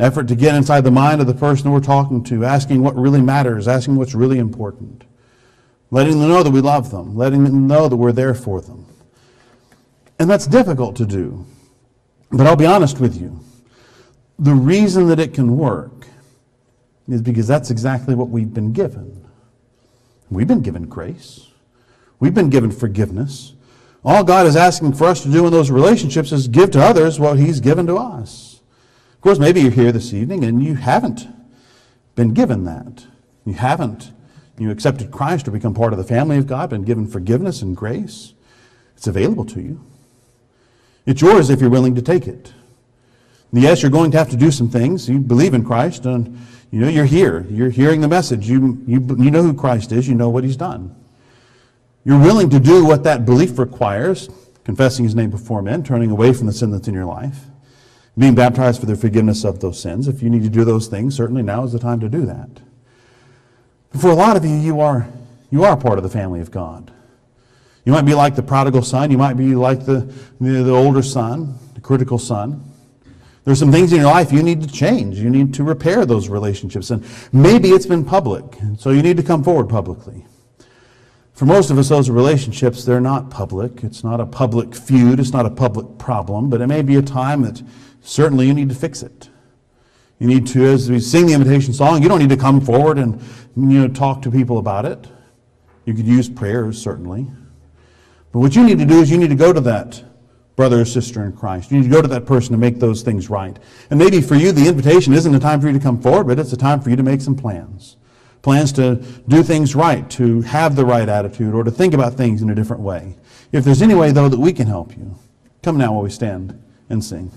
Effort to get inside the mind of the person we're talking to, asking what really matters, asking what's really important. Letting them know that we love them, letting them know that we're there for them. And that's difficult to do. But I'll be honest with you. The reason that it can work is because that's exactly what we've been given. We've been given grace. We've been given forgiveness. All God is asking for us to do in those relationships is give to others what He's given to us. Of course, maybe you're here this evening and you haven't been given that. You accepted Christ or become part of the family of God, been given forgiveness and grace. It's available to you. It's yours if you're willing to take it. Yes, you're going to have to do some things. You believe in Christ, and you're here. You're hearing the message. You know who Christ is. You know what He's done. You're willing to do what that belief requires, confessing His name before men, turning away from the sin that's in your life, being baptized for the forgiveness of those sins. If you need to do those things, certainly now is the time to do that. For a lot of you, you are part of the family of God. You might be like the prodigal son. You might be like the older son, the critical son. There's some things in your life you need to change. You need to repair those relationships. And maybe it's been public, so you need to come forward publicly. For most of us, those relationships, they're not public. It's not a public feud. It's not a public problem. But it may be a time that certainly you need to fix it. You need to, as we sing the invitation song, you don't need to come forward and talk to people about it. You could use prayers, certainly. But what you need to do is you need to go to that brother or sister in Christ. You need to go to that person to make those things right. And maybe for you, the invitation isn't a time for you to come forward, but it's a time for you to make some plans. Plans to do things right, to have the right attitude, or to think about things in a different way. If there's any way, though, that we can help you, come now while we stand and sing.